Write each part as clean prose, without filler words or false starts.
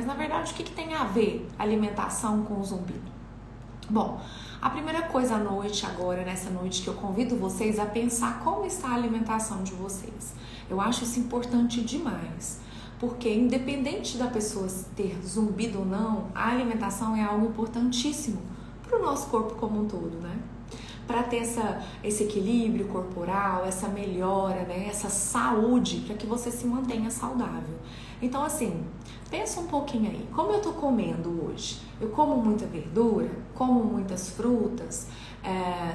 mas na verdade o que tem a ver alimentação com o zumbido? Bom, a primeira coisa à noite, agora nessa noite, que eu convido vocês a pensar como está a alimentação de vocês. Eu acho isso importante demais, porque independente da pessoa ter zumbido ou não, a alimentação é algo importantíssimo para o nosso corpo como um todo, né? Para ter esse equilíbrio corporal, essa melhora, né? Essa saúde, para que você se mantenha saudável. Então, assim, pensa um pouquinho aí, como eu tô comendo hoje? Eu como muita verdura, como muitas frutas,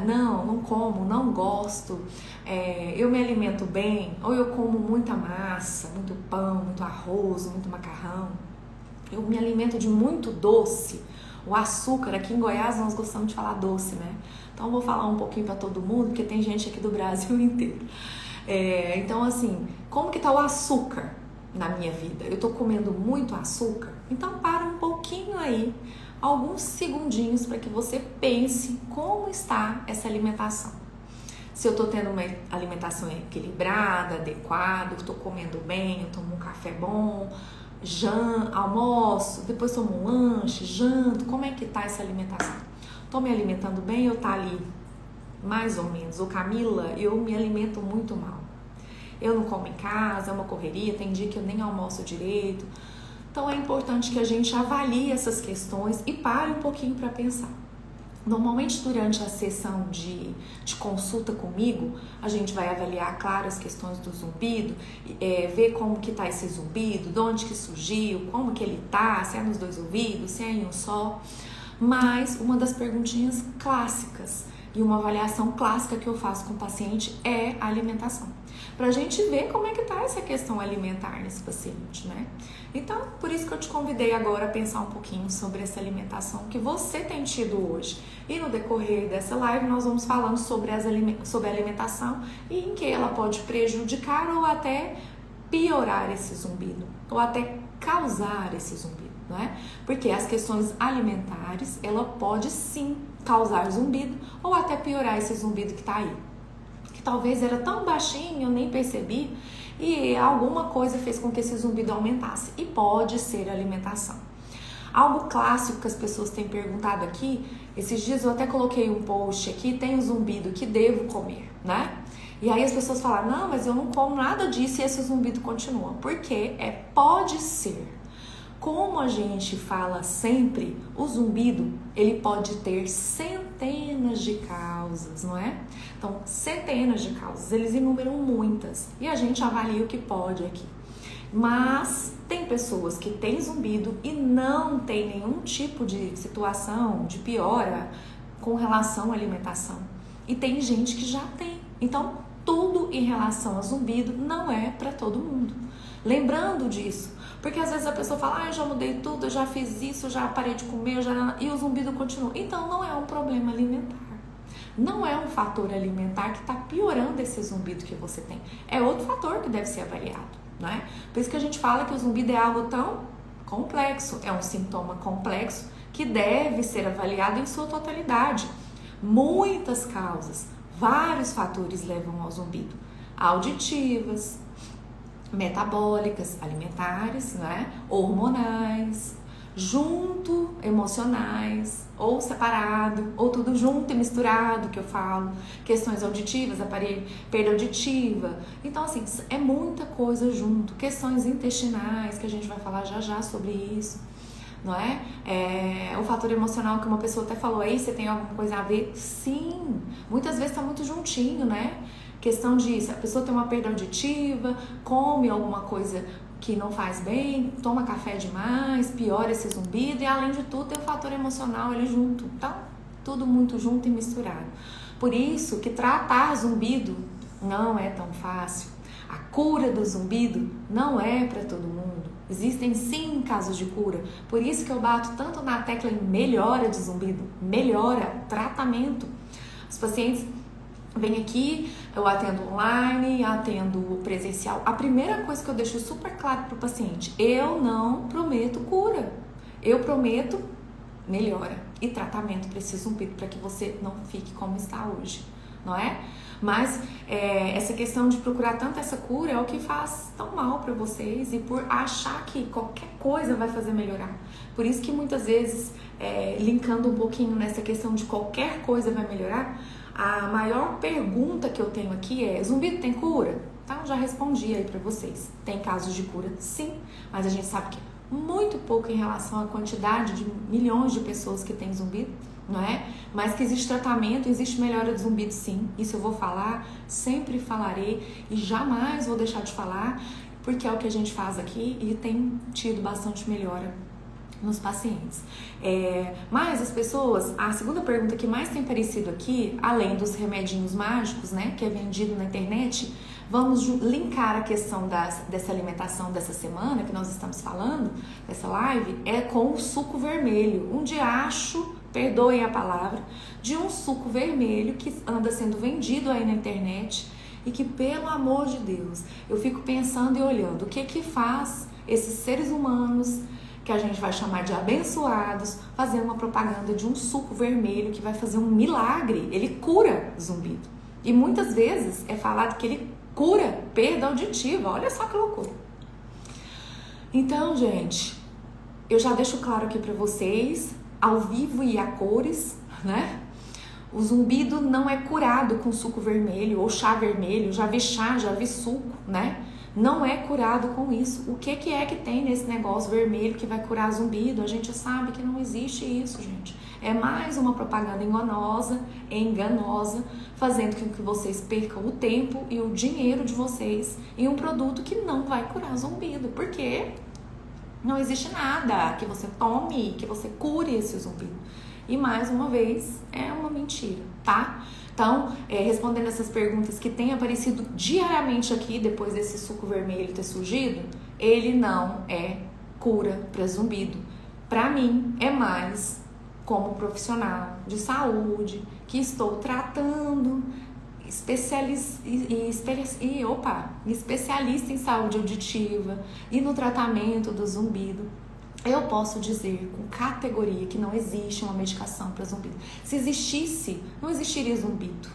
não como, não gosto, eu me alimento bem, ou eu como muita massa, muito pão, muito arroz, muito macarrão, eu me alimento de muito doce, o açúcar, aqui em Goiás nós gostamos de falar doce, né? Então eu vou falar um pouquinho para todo mundo, porque tem gente aqui do Brasil inteiro. Então assim, como que tá o açúcar na minha vida? Eu tô comendo muito açúcar? Então para um pouquinho aí, alguns segundinhos para que você pense como está essa alimentação. Se eu tô tendo uma alimentação equilibrada, adequada, eu tô comendo bem, eu tomo um café bom, almoço, depois tomo um lanche, janto, como é que tá essa alimentação? Tô me alimentando bem ou tá ali mais ou menos? Ô Camila, eu me alimento muito mal. Eu não como em casa, é uma correria, tem dia que eu nem almoço direito. Então é importante que a gente avalie essas questões e pare um pouquinho para pensar. Normalmente durante a sessão de consulta comigo, a gente vai avaliar, claro, as questões do zumbido, ver como que tá esse zumbido, de onde que surgiu, como que ele tá, se é nos 2 ouvidos, se é em um só. Mas uma das perguntinhas clássicas e uma avaliação clássica que eu faço com o paciente é a alimentação. Pra gente ver como é que tá essa questão alimentar nesse paciente, né? Então, por isso que eu te convidei agora a pensar um pouquinho sobre essa alimentação que você tem tido hoje. E no decorrer dessa live nós vamos falando sobre a alimentação e em que ela pode prejudicar ou até piorar esse zumbido, ou até causar esse zumbido, né? Porque as questões alimentares, ela pode sim causar zumbido ou até piorar esse zumbido que tá aí. Que talvez era tão baixinho, eu nem percebi, e alguma coisa fez com que esse zumbido aumentasse. E pode ser a alimentação. Algo clássico que as pessoas têm perguntado aqui, esses dias eu até coloquei um post aqui, tem o zumbido que devo comer, né? E aí as pessoas falaram, não, mas eu não como nada disso e esse zumbido continua. Porque pode ser. Como a gente fala sempre, o zumbido, ele pode ter centenas de causas, não é? Então, centenas de causas, eles enumeram muitas e a gente avalia o que pode aqui. Mas tem pessoas que têm zumbido e não tem nenhum tipo de situação de piora com relação à alimentação. E tem gente que já tem. Então, tudo em relação a zumbido não é para todo mundo. Lembrando disso, porque às vezes a pessoa fala, eu já mudei tudo, eu já fiz isso, eu já parei de comer, e o zumbido continua. Então não é um problema alimentar. Não é um fator alimentar que está piorando esse zumbido que você tem. É outro fator que deve ser avaliado, né? Por isso que a gente fala que o zumbido é algo tão complexo, é um sintoma complexo que deve ser avaliado em sua totalidade. Muitas causas, vários fatores levam ao zumbido. Auditivas, metabólicas, alimentares, né? Hormonais, junto, emocionais, ou separado, ou tudo junto e misturado, que eu falo, questões auditivas, perda auditiva. Então, assim, é muita coisa junto, questões intestinais, que a gente vai falar já já sobre isso, não é? O fator emocional que uma pessoa até falou aí, você tem alguma coisa a ver? Sim, muitas vezes tá muito juntinho, né? Questão de, se a pessoa tem uma perda auditiva, come alguma coisa que não faz bem, toma café demais, piora esse zumbido e além de tudo tem o fator emocional ali junto. Então, tudo muito junto e misturado. Por isso que tratar zumbido não é tão fácil. A cura do zumbido não é para todo mundo. Existem sim casos de cura. Por isso que eu bato tanto na tecla em melhora de zumbido, melhora, tratamento. Os pacientes vem aqui, eu atendo online, atendo presencial. A primeira coisa que eu deixo super claro para o paciente, eu não prometo cura. Eu prometo melhora e tratamento para esse zumbido, para que você não fique como está hoje. não é? Mas essa questão de procurar tanto essa cura é o que faz tão mal para vocês e por achar que qualquer coisa vai fazer melhorar. Por isso que muitas vezes, linkando um pouquinho nessa questão de qualquer coisa vai melhorar, a maior pergunta que eu tenho aqui é: zumbido tem cura? Então, já respondi aí para vocês. Tem casos de cura? Sim, mas a gente sabe que muito pouco em relação à quantidade de milhões de pessoas que têm zumbido, não é? Mas que existe tratamento, existe melhora de zumbido sim. Isso eu vou falar, sempre falarei e jamais vou deixar de falar, porque é o que a gente faz aqui e tem tido bastante melhora nos pacientes. Mas as pessoas, a segunda pergunta que mais tem aparecido aqui, além dos remedinhos mágicos, né, que é vendido na internet, vamos linkar a questão dessa alimentação dessa semana que nós estamos falando, dessa live, é com o suco vermelho. Um diacho, perdoem a palavra, de um suco vermelho que anda sendo vendido aí na internet e que, pelo amor de Deus, eu fico pensando e olhando o que faz esses seres humanos que a gente vai chamar de abençoados, fazer uma propaganda de um suco vermelho que vai fazer um milagre. Ele cura zumbido. E muitas vezes é falado que ele cura perda auditiva. Olha só que loucura. Então, gente, eu já deixo claro aqui pra vocês, ao vivo e a cores, né? O zumbido não é curado com suco vermelho ou chá vermelho. Já vi chá, já vi suco, né? Não é curado com isso. O que é que tem nesse negócio vermelho que vai curar zumbido? A gente sabe que não existe isso, gente. É mais uma propaganda enganosa, fazendo com que vocês percam o tempo e o dinheiro de vocês em um produto que não vai curar zumbido. Porque não existe nada que você tome, que você cure esse zumbido. E mais uma vez, é uma mentira, tá? Então, respondendo essas perguntas que têm aparecido diariamente aqui, depois desse suco vermelho ter surgido, ele não é cura para zumbido. Para mim, é mais como profissional de saúde, que estou tratando, especialista em saúde auditiva e no tratamento do zumbido. Eu posso dizer com categoria que não existe uma medicação para zumbido. Se existisse, não existiria zumbido,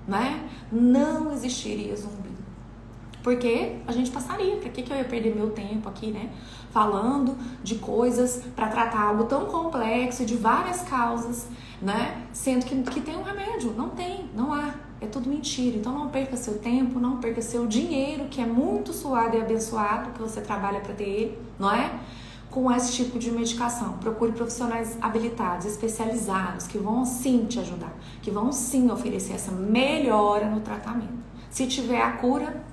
né? Não existiria zumbido. Porque a gente passaria. Para que eu ia perder meu tempo aqui, né? Falando de coisas para tratar algo tão complexo, de várias causas, né? Sendo que tem um remédio. Não tem, não há. É tudo mentira. Então não perca seu tempo, não perca seu dinheiro, que é muito suado e abençoado, que você trabalha para ter ele, não é? Com esse tipo de medicação. Procure profissionais habilitados, especializados, que vão sim te ajudar, que vão sim oferecer essa melhora no tratamento. Se tiver a cura,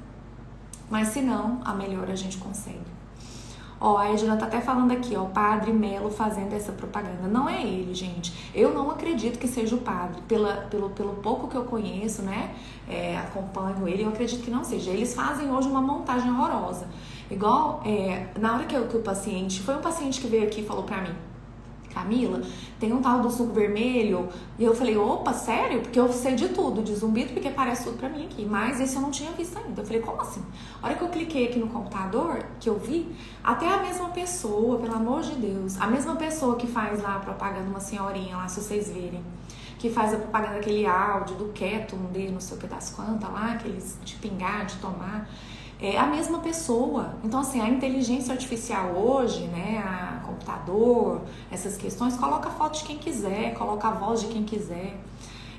mas se não, a melhora a gente consegue. Ó, a Edna tá até falando aqui, ó, o Padre Melo fazendo essa propaganda. Não é ele, gente. Eu não acredito que seja o padre. Pelo pouco que eu conheço, né, acompanho ele, eu acredito que não seja. Eles fazem hoje uma montagem horrorosa. Igual, na hora que o paciente, foi um paciente que veio aqui e falou pra mim: Camila, tem um tal do suco vermelho. E eu falei: opa, sério? Porque eu sei de tudo, de zumbido, porque parece tudo pra mim aqui. Mas esse eu não tinha visto ainda. Eu falei: como assim? A hora que eu cliquei aqui no computador, que eu vi, até a mesma pessoa, pelo amor de Deus, a mesma pessoa que faz lá a propaganda, uma senhorinha lá, se vocês verem, que faz a propaganda daquele áudio do Keto, um D, não sei o que das quantas lá, aqueles de pingar, de tomar. É a mesma pessoa. Então, assim, a inteligência artificial hoje, né, a computador, essas questões, coloca a foto de quem quiser, coloca a voz de quem quiser.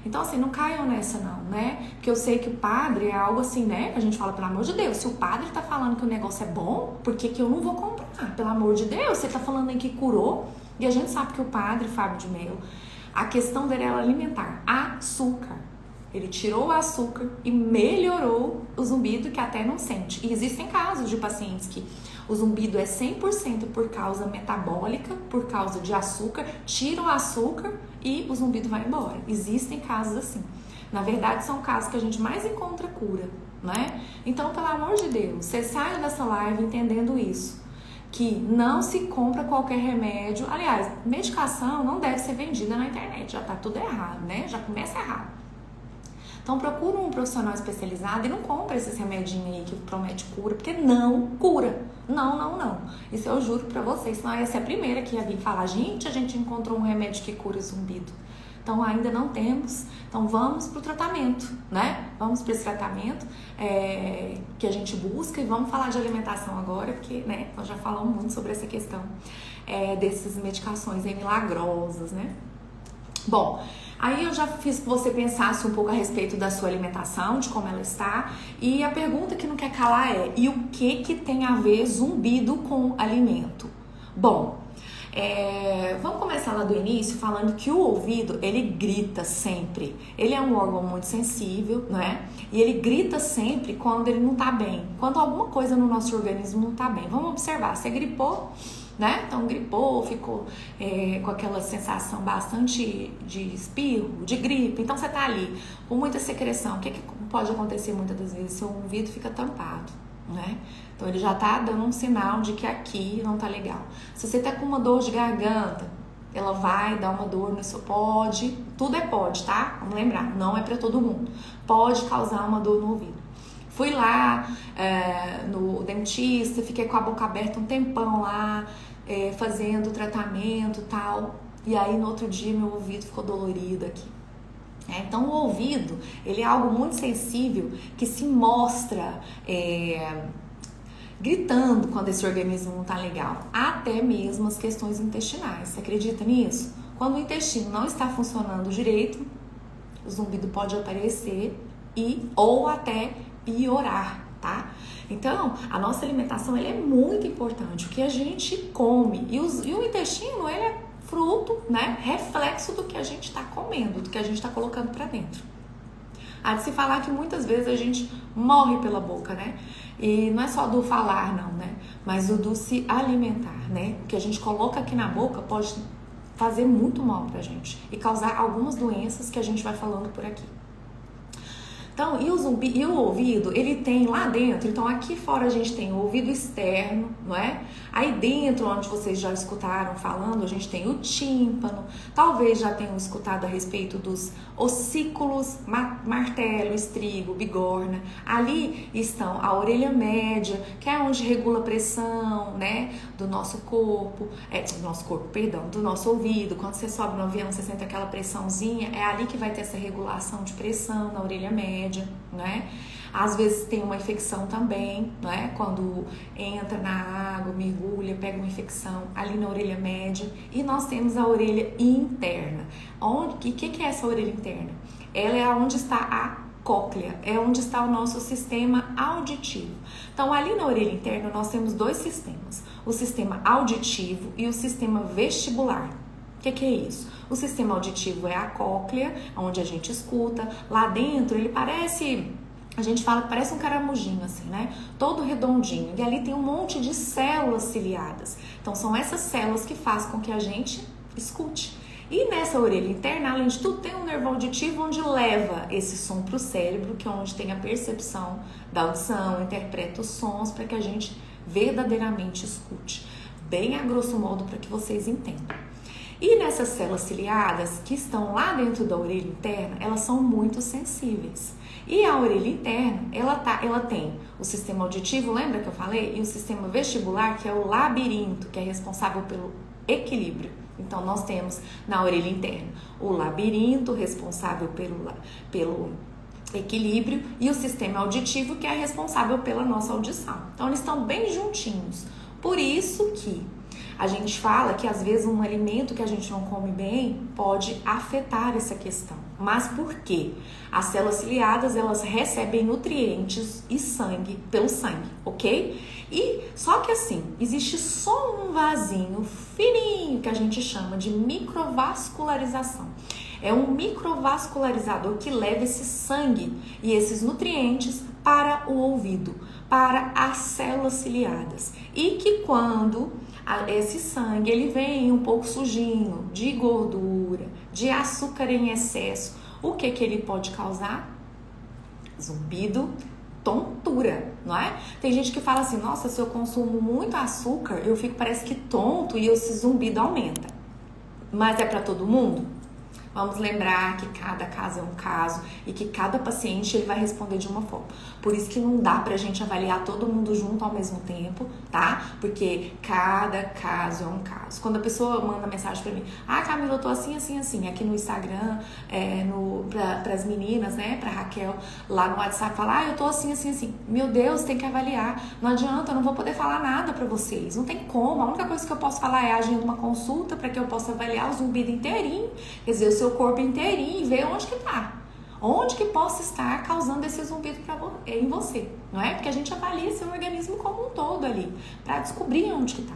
Então, assim, não caiam nessa não, né? Porque eu sei que o padre é algo assim, né, a gente fala, pelo amor de Deus, se o padre tá falando que o negócio é bom, por que eu não vou comprar? Pelo amor de Deus, você tá falando aí que curou, e a gente sabe que o padre Fábio de Mello, a questão dele era alimentar açúcar. Ele tirou o açúcar e melhorou o zumbido, que até não sente. E existem casos de pacientes que o zumbido é 100% por causa metabólica, por causa de açúcar, tira o açúcar e o zumbido vai embora. Existem casos assim. Na verdade, são casos que a gente mais encontra cura, né? Então, pelo amor de Deus, você saia dessa live entendendo isso. Que não se compra qualquer remédio. Aliás, medicação não deve ser vendida na internet. Já tá tudo errado, né? Já começa errado. Então procura um profissional especializado e não compra esses remedinhos aí que promete cura, porque não cura. Não. Isso eu juro pra vocês, senão eu ia ser a primeira que ia vir falar: gente, a gente encontrou um remédio que cura o zumbido. Então ainda não temos, então vamos para o tratamento, né? Vamos para esse tratamento que a gente busca e vamos falar de alimentação agora, porque né, nós já falamos muito sobre essa questão dessas medicações milagrosas, né? Bom, aí eu já fiz que você pensasse um pouco a respeito da sua alimentação, de como ela está, e a pergunta que não quer calar é: e o que tem a ver zumbido com alimento? Bom, vamos começar lá do início falando que o ouvido, ele grita sempre. Ele é um órgão muito sensível, né? E ele grita sempre quando ele não tá bem, quando alguma coisa no nosso organismo não tá bem. Vamos observar, você gripou, né? Então gripou, ficou com aquela sensação bastante de espirro, de gripe. Então você tá ali com muita secreção. O que pode acontecer muitas das vezes? Seu ouvido fica tampado, né? Então ele já tá dando um sinal de que aqui não tá legal. Se você tá com uma dor de garganta, ela vai dar uma dor no seu tudo pode, tá? Vamos lembrar, não é pra todo mundo. Pode causar uma dor no ouvido. Fui lá no dentista, fiquei com a boca aberta um tempão lá, fazendo tratamento e tal. E aí no outro dia meu ouvido ficou dolorido aqui. Então o ouvido, ele é algo muito sensível que se mostra gritando quando esse organismo não tá legal. Até mesmo as questões intestinais. Você acredita nisso? Quando o intestino não está funcionando direito, o zumbido pode aparecer ou até piorar, tá? Então, a nossa alimentação ela é muito importante. O que a gente come e o intestino, ele é fruto, né, reflexo do que a gente está comendo, do que a gente está colocando para dentro. Há de se falar que muitas vezes a gente morre pela boca, né? E não é só do falar, não, né? Mas do se alimentar, né? O que a gente coloca aqui na boca pode fazer muito mal pra gente e causar algumas doenças que a gente vai falando por aqui. Então, e o ouvido, ele tem lá dentro, então aqui fora a gente tem o ouvido externo, não é? Aí dentro, onde vocês já escutaram falando, a gente tem o tímpano, talvez já tenham escutado a respeito dos ossículos, martelo, estrigo, bigorna. Ali estão a orelha média, que é onde regula a pressão, né, do nosso corpo, do nosso ouvido. Quando você sobe no avião, você sente aquela pressãozinha, é ali que vai ter essa regulação de pressão na orelha média, né? Às vezes tem uma infecção também, né? Quando entra na água, mergulha, pega uma infecção ali na orelha média. E nós temos a orelha interna. O que é essa orelha interna? Ela é onde está a cóclea, é onde está o nosso sistema auditivo. Então, ali na orelha interna nós temos dois sistemas, o sistema auditivo e o sistema vestibular. O que é isso? O sistema auditivo é a cóclea, onde a gente escuta. Lá dentro ele parece... A gente fala que parece um caramujinho assim, né? Todo redondinho. E ali tem um monte de células ciliadas. Então, são essas células que fazem com que a gente escute. E nessa orelha interna, além de tudo, tem um nervo auditivo onde leva esse som para o cérebro, que é onde tem a percepção da audição, interpreta os sons para que a gente verdadeiramente escute. Bem a grosso modo para que vocês entendam. E nessas células ciliadas que estão lá dentro da orelha interna, elas são muito sensíveis. E a orelha interna, ela tem o sistema auditivo, lembra que eu falei? E o sistema vestibular, que é o labirinto, que é responsável pelo equilíbrio. Então, nós temos na orelha interna o labirinto, responsável pelo equilíbrio, e o sistema auditivo, que é responsável pela nossa audição. Então, eles estão bem juntinhos. Por isso que a gente fala que às vezes um alimento que a gente não come bem pode afetar essa questão. Mas por quê? As células ciliadas, elas recebem nutrientes e sangue pelo sangue, ok? E só que assim, existe só um vasinho fininho que a gente chama de microvascularização. É um microvascularizador que leva esse sangue e esses nutrientes para o ouvido, para as células ciliadas. E que quando esse sangue ele vem um pouco sujinho, de gordura, de açúcar em excesso, o que ele pode causar? Zumbido, tontura, não é? Tem gente que fala assim, nossa, se eu consumo muito açúcar, parece que tonto e esse zumbido aumenta. Mas é para todo mundo? Vamos lembrar que cada caso é um caso e que cada paciente ele vai responder de uma forma. Por isso que não dá pra gente avaliar todo mundo junto ao mesmo tempo, tá? Porque cada caso é um caso. Quando a pessoa manda mensagem pra mim, Camila, eu tô assim, assim, assim, aqui no Instagram, pras meninas, né, pra Raquel, lá no WhatsApp, fala, eu tô assim, assim, assim. Meu Deus, tem que avaliar. Não adianta, eu não vou poder falar nada pra vocês. Não tem como. A única coisa que eu posso falar é agenda uma consulta pra que eu possa avaliar o zumbido inteirinho, quer dizer, o seu corpo inteirinho e ver onde que tá. Onde que possa estar causando esse zumbido em você, não é? Porque a gente avalia seu organismo como um todo ali, para descobrir onde que tá.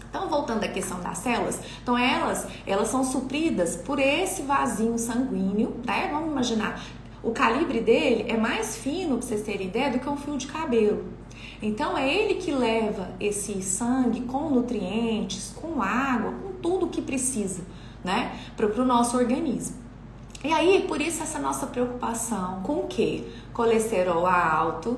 Então, voltando à questão das células, então elas são supridas por esse vasinho sanguíneo, tá? Vamos imaginar, o calibre dele é mais fino, para vocês terem ideia, do que um fio de cabelo. Então, é ele que leva esse sangue com nutrientes, com água, com tudo que precisa, né, para o nosso organismo. E aí, por isso essa nossa preocupação com o quê? Colesterol alto,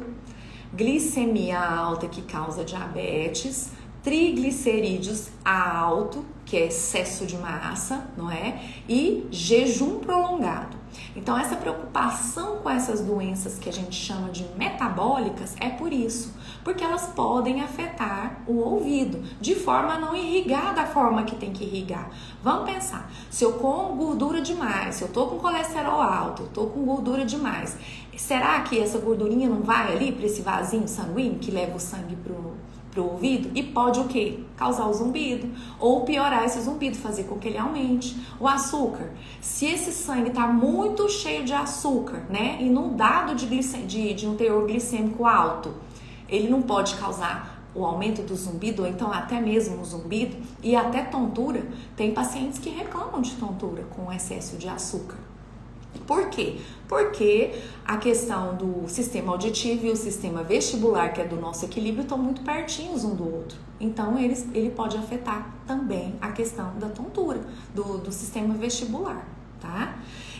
glicemia alta que causa diabetes, triglicerídeos alto, que é excesso de massa, não é? E jejum prolongado. Então, essa preocupação com essas doenças que a gente chama de metabólicas é por isso, porque elas podem afetar o ouvido, de forma a não irrigar da forma que tem que irrigar. Vamos pensar, se eu como gordura demais, se eu tô com colesterol alto, eu tô com gordura demais, será que essa gordurinha não vai ali para esse vasinho sanguíneo que leva o sangue pro ouvido e pode o quê? Causar o zumbido ou piorar esse zumbido, fazer com que ele aumente. O açúcar, se esse sangue tá muito cheio de açúcar, né, inundado de um teor glicêmico alto, ele não pode causar o aumento do zumbido ou então até mesmo o zumbido e até tontura. Tem pacientes que reclamam de tontura com excesso de açúcar. Por quê? Porque a questão do sistema auditivo e o sistema vestibular, que é do nosso equilíbrio, estão muito pertinhos um do outro. Então, ele pode afetar também a questão da tontura, do sistema vestibular, tá?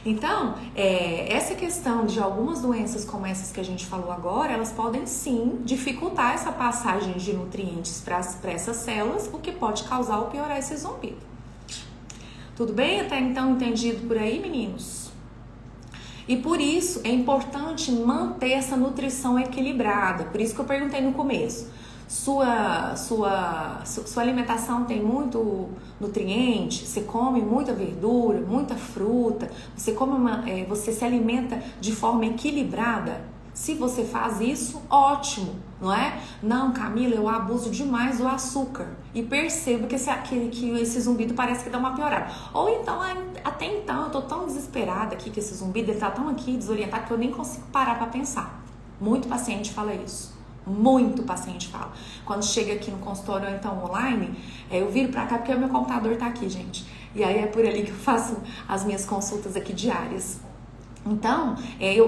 Então, essa questão de algumas doenças como essas que a gente falou agora, elas podem sim dificultar essa passagem de nutrientes para essas células, o que pode causar ou piorar esse zumbido. Tudo bem? Até então entendido por aí, meninos? E por isso é importante manter essa nutrição equilibrada. Por isso que eu perguntei no começo. Sua alimentação tem muito nutriente? Você come muita verdura, muita fruta? Você se alimenta de forma equilibrada? Se você faz isso, ótimo, não é? Não, Camila, eu abuso demais do açúcar e percebo que esse zumbido parece que dá uma piorada. Ou então, até então, eu tô tão desesperada aqui que esse zumbido, ele tá tão aqui desorientado que eu nem consigo parar pra pensar. Muito paciente fala isso. Muito paciente fala. Quando chega aqui no consultório ou então online, eu viro pra cá porque o meu computador tá aqui, gente. E aí é por ali que eu faço as minhas consultas aqui diárias. Então,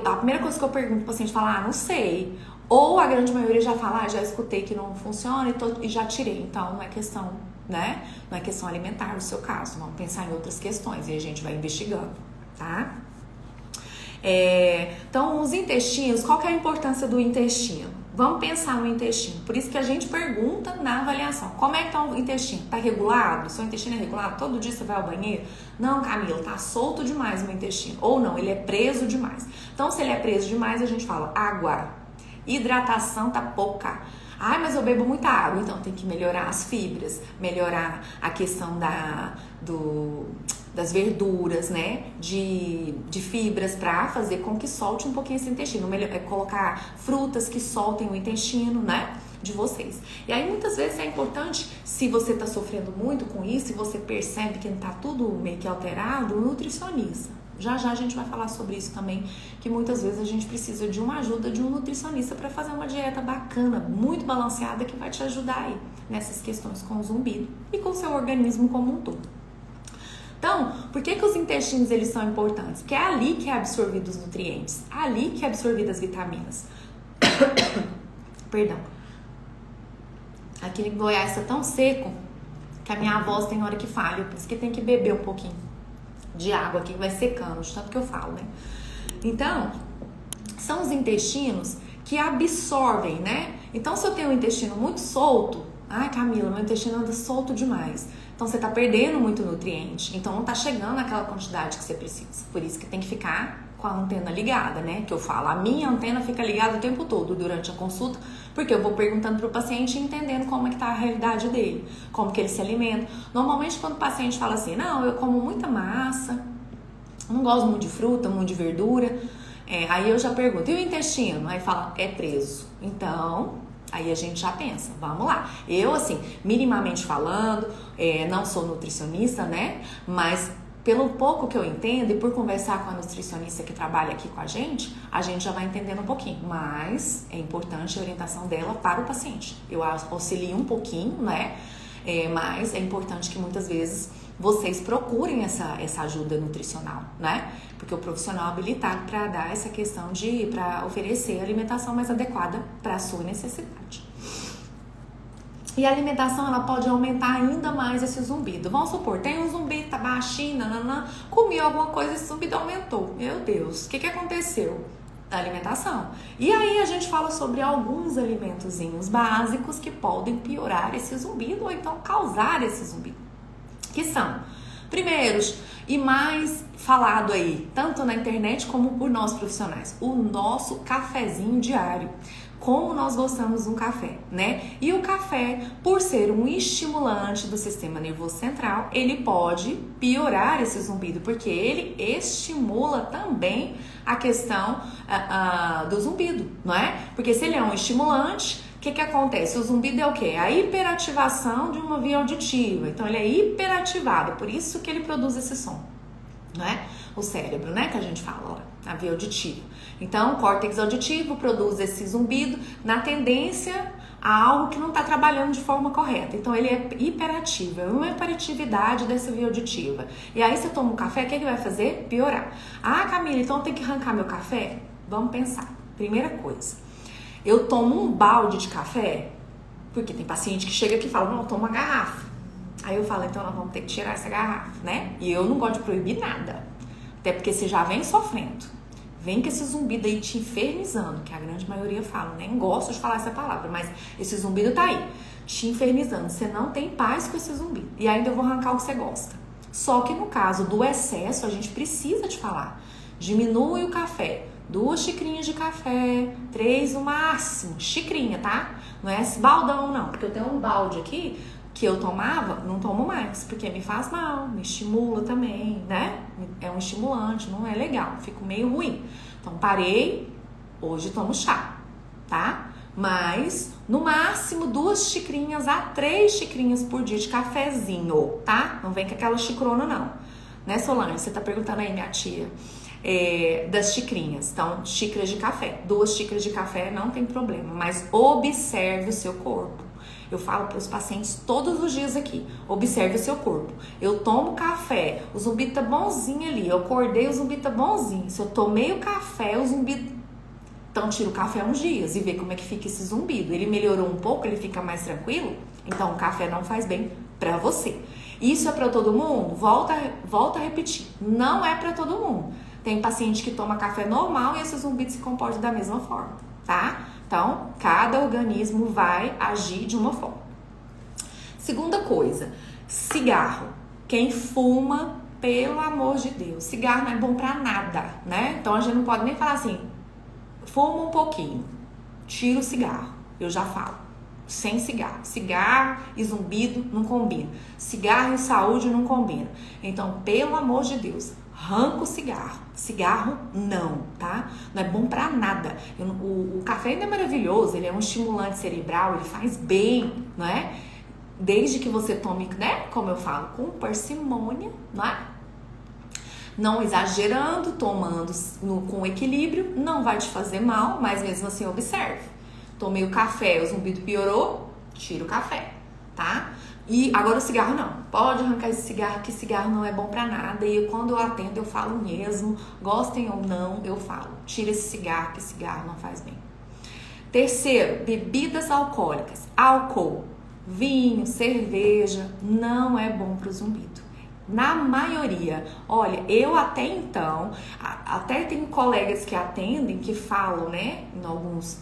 a primeira coisa que eu pergunto pro paciente fala, não sei. Ou a grande maioria já fala, já escutei que não funciona e já tirei. Então, não é questão, né? Não é questão alimentar no seu caso. Vamos pensar em outras questões e a gente vai investigando, tá? Então, os intestinos, qual que é a importância do intestino? Vamos pensar no intestino. Por isso que a gente pergunta na avaliação. Como é que tá o intestino? Tá regulado? Seu intestino é regulado? Todo dia você vai ao banheiro? Não, Camila, tá solto demais o meu intestino. Ou não, ele é preso demais. Então, se ele é preso demais, a gente fala água. Hidratação tá pouca. Mas eu bebo muita água. Então, tem que melhorar as fibras, melhorar a questão das verduras, né, de fibras para fazer com que solte um pouquinho esse intestino, colocar frutas que soltem o intestino, né, de vocês. E aí muitas vezes é importante, se você tá sofrendo muito com isso, se você percebe que tá tudo meio que alterado, o nutricionista. Já a gente vai falar sobre isso também, que muitas vezes a gente precisa de uma ajuda de um nutricionista para fazer uma dieta bacana, muito balanceada, que vai te ajudar aí nessas questões com o zumbido e com o seu organismo como um todo. Então, por que os intestinos eles são importantes? Porque é ali que é absorvido os nutrientes, ali que é absorvidas as vitaminas. Perdão. Aqui em Goiás tá tão seco que a minha voz tem hora que falha, por isso que tem que beber um pouquinho de água aqui que vai secando, de tanto que eu falo, né? Então, são os intestinos que absorvem, né? Então, se eu tenho um intestino muito solto, Ai, Camila, meu intestino anda solto demais. Então você tá perdendo muito nutriente. Então não tá chegando naquela quantidade que você precisa. Por isso que tem que ficar com a antena ligada, né? Que eu falo, a minha antena fica ligada o tempo todo durante a consulta, porque eu vou perguntando pro paciente e entendendo como é que tá a realidade dele, como que ele se alimenta. Normalmente quando o paciente fala assim, não, eu como muita massa, não gosto muito de fruta, muito de verdura, aí eu já pergunto, e o intestino? Aí fala, é preso. Então, aí a gente já pensa, vamos lá. Eu, assim, minimamente falando, não sou nutricionista, né? Mas pelo pouco que eu entendo e por conversar com a nutricionista que trabalha aqui com a gente já vai entendendo um pouquinho. Mas é importante a orientação dela para o paciente. Eu auxilio um pouquinho, né? Mas é importante que muitas vezes vocês procurem essa ajuda nutricional, né? Porque o profissional é habilitado para dar essa questão para oferecer a alimentação mais adequada para a sua necessidade. E a alimentação, ela pode aumentar ainda mais esse zumbido. Vamos supor, tem um zumbido, tá baixinho, comi alguma coisa, esse zumbido aumentou. Meu Deus, o que aconteceu? A alimentação. E aí a gente fala sobre alguns alimentozinhos básicos que podem piorar esse zumbido ou então causar esse zumbido. Que são, primeiros e mais falado aí, tanto na internet como por nós profissionais, o nosso cafezinho diário. Como nós gostamos de um café, né? E o café, por ser um estimulante do sistema nervoso central, ele pode piorar esse zumbido, porque ele estimula também a questão do zumbido, não é? Porque se ele é um estimulante, o que acontece? O zumbido é o quê? A hiperativação de uma via auditiva. Então, ele é hiperativado, por isso que ele produz esse som, não é? O cérebro, né? Que a gente fala, ó, a via auditiva. Então, o córtex auditivo produz esse zumbido na tendência a algo que não está trabalhando de forma correta. Então, ele é hiperativo, é uma hiperatividade dessa via auditiva. E aí, se eu tomo um café, o que ele vai fazer? Piorar. Ah, Camila, então eu tenho que arrancar meu café? Vamos pensar. Primeira coisa, eu tomo um balde de café, porque tem paciente que chega aqui e fala, não, eu tomo uma garrafa. Aí eu falo, então nós vamos ter que tirar essa garrafa, né? E eu não gosto de proibir nada. Até porque você já vem sofrendo. Vem com esse zumbido aí te infernizando, que a grande maioria fala. Nem gosto de falar essa palavra, mas esse zumbido tá aí, te infernizando. Você não tem paz com esse zumbido. E ainda eu vou arrancar o que você gosta. Só que no caso do excesso, a gente precisa te falar. Diminui o café. 2 xicrinhas de café, 3 no máximo. Xicrinha, tá? Não é esse baldão, não. Porque eu tenho um balde aqui que eu tomava, não tomo mais, porque me faz mal, me estimula também, né? É um estimulante, não é legal, fico meio ruim. Então parei, hoje tomo chá, tá? Mas no máximo 2 xicrinhas a 3 xicrinhas por dia de cafezinho, tá? Não vem com aquela xicrona não. Né, Solange? Você tá perguntando aí, minha tia, das xicrinhas. Então, xícaras de café. 2 xícaras de café não tem problema, mas observe o seu corpo. Eu falo para os pacientes todos os dias aqui, observe o seu corpo. Eu tomo café, o zumbido tá bonzinho ali, eu acordei, o zumbido tá bonzinho. Se eu tomei o café, o zumbido... Então, tira o café uns dias e vê como é que fica esse zumbido. Ele melhorou um pouco, ele fica mais tranquilo? Então, o café não faz bem para você. Isso é para todo mundo? Volta a repetir, não é para todo mundo. Tem paciente que toma café normal e esse zumbido se comporta da mesma forma, tá? Então, cada organismo vai agir de uma forma. Segunda coisa, cigarro. Quem fuma, pelo amor de Deus, cigarro não é bom pra nada, né? Então, a gente não pode nem falar assim, fuma um pouquinho, tira o cigarro. Eu já falo, sem cigarro. Cigarro e zumbido não combina. Cigarro e saúde não combina. Então, pelo amor de Deus, arranca o cigarro. Cigarro, não, tá? Não é bom pra nada. O café ainda é maravilhoso, ele é um estimulante cerebral, ele faz bem, não é? Desde que você tome, né? Como eu falo, com parcimônia, não é? Não exagerando, tomando com equilíbrio, não vai te fazer mal, mas mesmo assim observe. Tomei o café, o zumbido piorou, tira o café, tá? E agora o cigarro não, pode arrancar esse cigarro, que cigarro não é bom pra nada. E quando eu atendo eu falo mesmo, gostem ou não, eu falo, tira esse cigarro, que cigarro não faz bem. Terceiro, bebidas alcoólicas, álcool, vinho, cerveja, não é bom pro zumbido. Na maioria, olha, eu até então, até tenho colegas que atendem, que falam, né, em alguns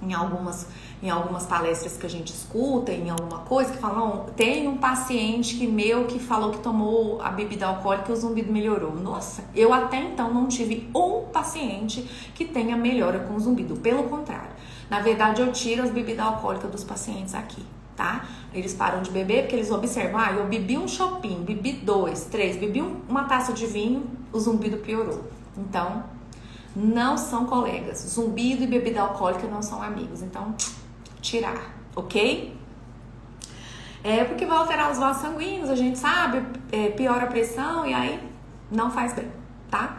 em algumas palestras que a gente escuta, em alguma coisa, que falam, tem um paciente que falou que tomou a bebida alcoólica e o zumbido melhorou. Nossa, eu até então não tive um paciente que tenha melhora com o zumbido, pelo contrário. Na verdade, eu tiro as bebidas alcoólicas dos pacientes aqui, tá? Eles param de beber porque eles observam, eu bebi um chopinho, bebi 2, 3, bebi uma taça de vinho, o zumbido piorou. Então, não são colegas. Zumbido e bebida alcoólica não são amigos. Então, tirar, ok? Porque vai alterar os vasos sanguíneos, a gente sabe, piora a pressão e aí não faz bem, tá?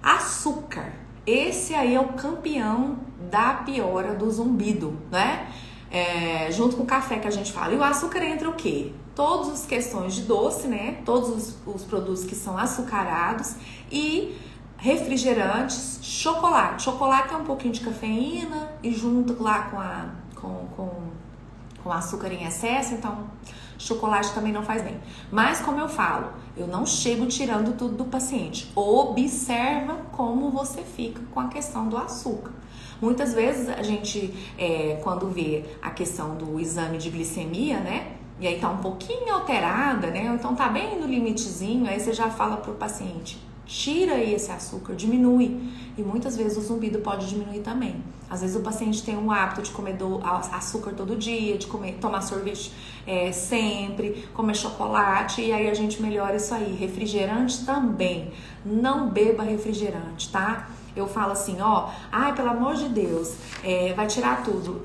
Açúcar. Esse aí é o campeão da piora do zumbido, né? Junto com o café que a gente fala. E o açúcar entra o quê? Todas as questões de doce, né? Todos os produtos que são açucarados e refrigerantes, chocolate. Chocolate tem um pouquinho de cafeína e junto lá com açúcar em excesso, então chocolate também não faz bem. Mas como eu falo, eu não chego tirando tudo do paciente. Observa como você fica com a questão do açúcar. Muitas vezes a gente, quando vê a questão do exame de glicemia, né? E aí tá um pouquinho alterada, né? Ou então tá bem no limitezinho, aí você já fala pro paciente, tira aí esse açúcar, diminui. E muitas vezes o zumbido pode diminuir também. Às vezes o paciente tem um hábito de comer açúcar todo dia, de tomar sorvete sempre, comer chocolate, e aí a gente melhora isso aí. Refrigerante também. Não beba refrigerante, tá? Eu falo assim, pelo amor de Deus, vai tirar tudo.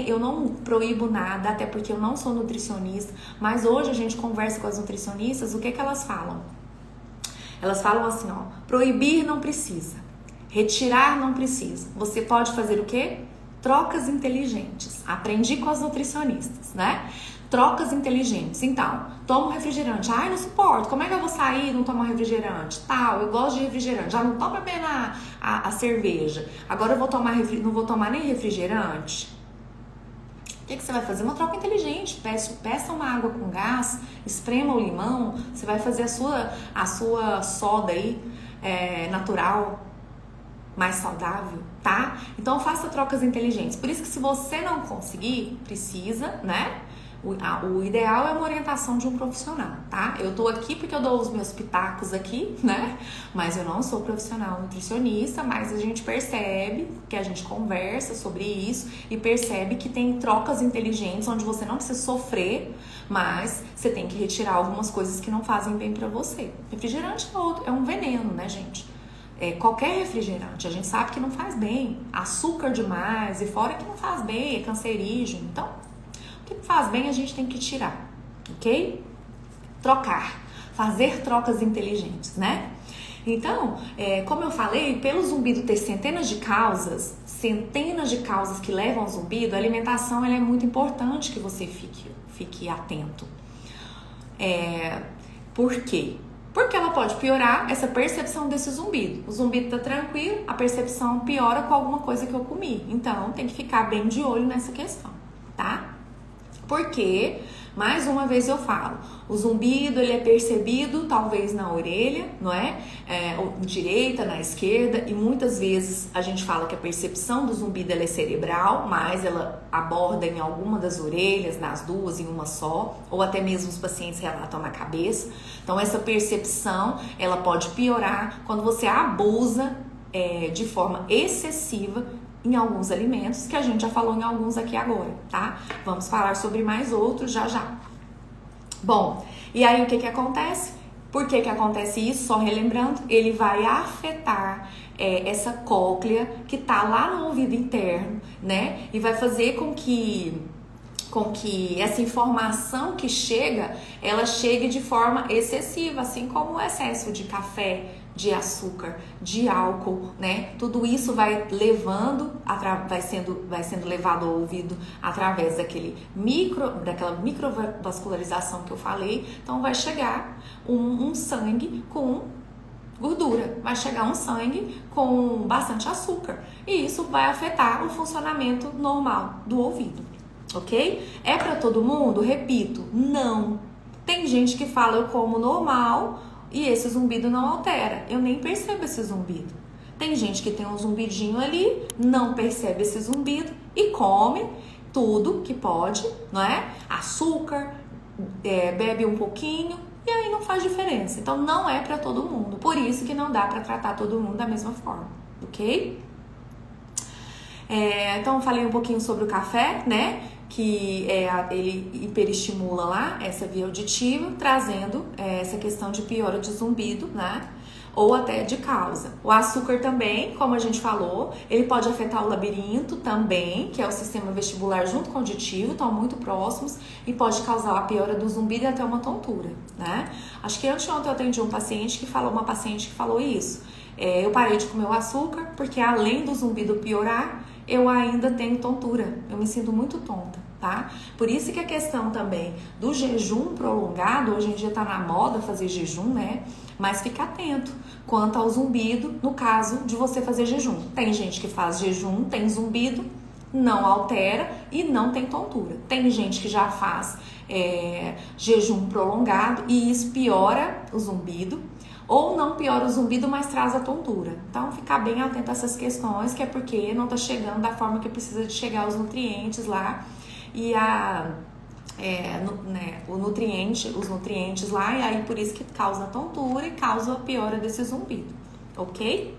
Eu não proíbo nada, até porque eu não sou nutricionista, mas hoje a gente conversa com as nutricionistas, o que elas falam? Elas falam assim, proibir não precisa, retirar não precisa. Você pode fazer o quê? Trocas inteligentes. Aprendi com as nutricionistas, né? Trocas inteligentes. Então, toma um refrigerante. Não suporto. Como é que eu vou sair e não tomar refrigerante? Eu gosto de refrigerante. Já não tô bebendo a cerveja. Agora eu vou não vou tomar nem refrigerante. O que você vai fazer? Uma troca inteligente. Peça uma água com gás, esprema o limão, você vai fazer a sua soda aí, natural, mais saudável, tá? Então faça trocas inteligentes. Por isso que se você não conseguir, precisa, né? O ideal é uma orientação de um profissional, tá? Eu tô aqui porque eu dou os meus pitacos aqui, né? Mas eu não sou profissional nutricionista, mas a gente percebe que a gente conversa sobre isso e percebe que tem trocas inteligentes onde você não precisa sofrer, mas você tem que retirar algumas coisas que não fazem bem pra você. Refrigerante é um veneno, né, gente? Qualquer refrigerante, a gente sabe que não faz bem. Açúcar demais e fora que não faz bem, é cancerígeno. Então, o que faz bem a gente tem que tirar, ok? Trocar, fazer trocas inteligentes, né? Então, como eu falei, pelo zumbido ter centenas de causas que levam ao zumbido, a alimentação ela é muito importante que você fique atento. Por quê? Porque ela pode piorar essa percepção desse zumbido. O zumbido tá tranquilo, a percepção piora com alguma coisa que eu comi. Então, tem que ficar bem de olho nessa questão, tá? Porque, mais uma vez eu falo, o zumbido ele é percebido talvez na orelha, não é? Na direita, na esquerda, e muitas vezes a gente fala que a percepção do zumbido ela é cerebral, mas ela aborda em alguma das orelhas, nas duas, em uma só, ou até mesmo os pacientes relatam na cabeça. Então essa percepção ela pode piorar quando você abusa de forma excessiva em alguns alimentos, que a gente já falou em alguns aqui agora, tá? Vamos falar sobre mais outros já já. Bom, e aí o que acontece? Por que acontece isso? Só relembrando, ele vai afetar essa cóclea que tá lá no ouvido interno, né? E vai fazer com que essa informação que chega, ela chegue de forma excessiva, assim como o excesso de café, de açúcar, de álcool, né? Tudo isso vai sendo levado ao ouvido através daquela microvascularização que eu falei. Então vai chegar um sangue com gordura, vai chegar um sangue com bastante açúcar e isso vai afetar o funcionamento normal do ouvido, ok? É para todo mundo? Repito, não. Tem gente que fala eu como normal e esse zumbido não altera. Eu nem percebo esse zumbido. Tem gente que tem um zumbidinho ali, não percebe esse zumbido e come tudo que pode, não é? Açúcar, bebe um pouquinho e aí não faz diferença. Então não é para todo mundo. Por isso que não dá para tratar todo mundo da mesma forma, ok? Então eu falei um pouquinho sobre o café, né? Que ele hiperestimula lá essa via auditiva, trazendo essa questão de piora de zumbido, né? Ou até de causa. O açúcar também, como a gente falou, ele pode afetar o labirinto também, que é o sistema vestibular junto com o auditivo, estão muito próximos, e pode causar a piora do zumbido e até uma tontura, né? Acho que anteontem eu atendi uma paciente que falou isso. Eu parei de comer o açúcar, porque além do zumbido piorar, eu ainda tenho tontura, eu me sinto muito tonta, tá? Por isso que a questão também do jejum prolongado, hoje em dia tá na moda fazer jejum, né? Mas fica atento quanto ao zumbido no caso de você fazer jejum. Tem gente que faz jejum, tem zumbido, não altera e não tem tontura. Tem gente que já faz jejum prolongado e isso piora o zumbido. Ou não piora o zumbido, mas traz a tontura. Então, ficar bem atento a essas questões, que é porque não tá chegando da forma que precisa de chegar os nutrientes lá. E os nutrientes lá, e aí por isso que causa a tontura e causa a piora desse zumbido, ok?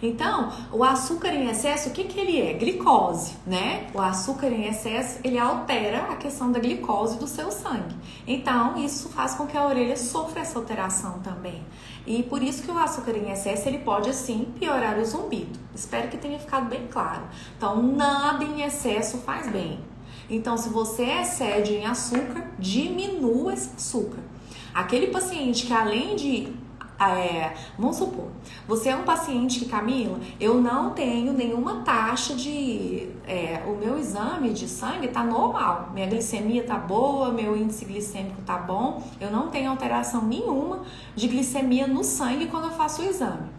Então, o açúcar em excesso, o que ele é? Glicose, né? O açúcar em excesso, ele altera a questão da glicose do seu sangue. Então, isso faz com que a orelha sofra essa alteração também. E por isso que o açúcar em excesso, ele pode, assim, piorar o zumbido. Espero que tenha ficado bem claro. Então, nada em excesso faz bem. Então, se você excede em açúcar, diminua esse açúcar. Aquele paciente que além de vamos supor, você é um paciente que, Camila, eu não tenho nenhuma taxa de... o meu exame de sangue tá normal, minha glicemia tá boa, meu índice glicêmico tá bom, eu não tenho alteração nenhuma de glicemia no sangue quando eu faço o exame.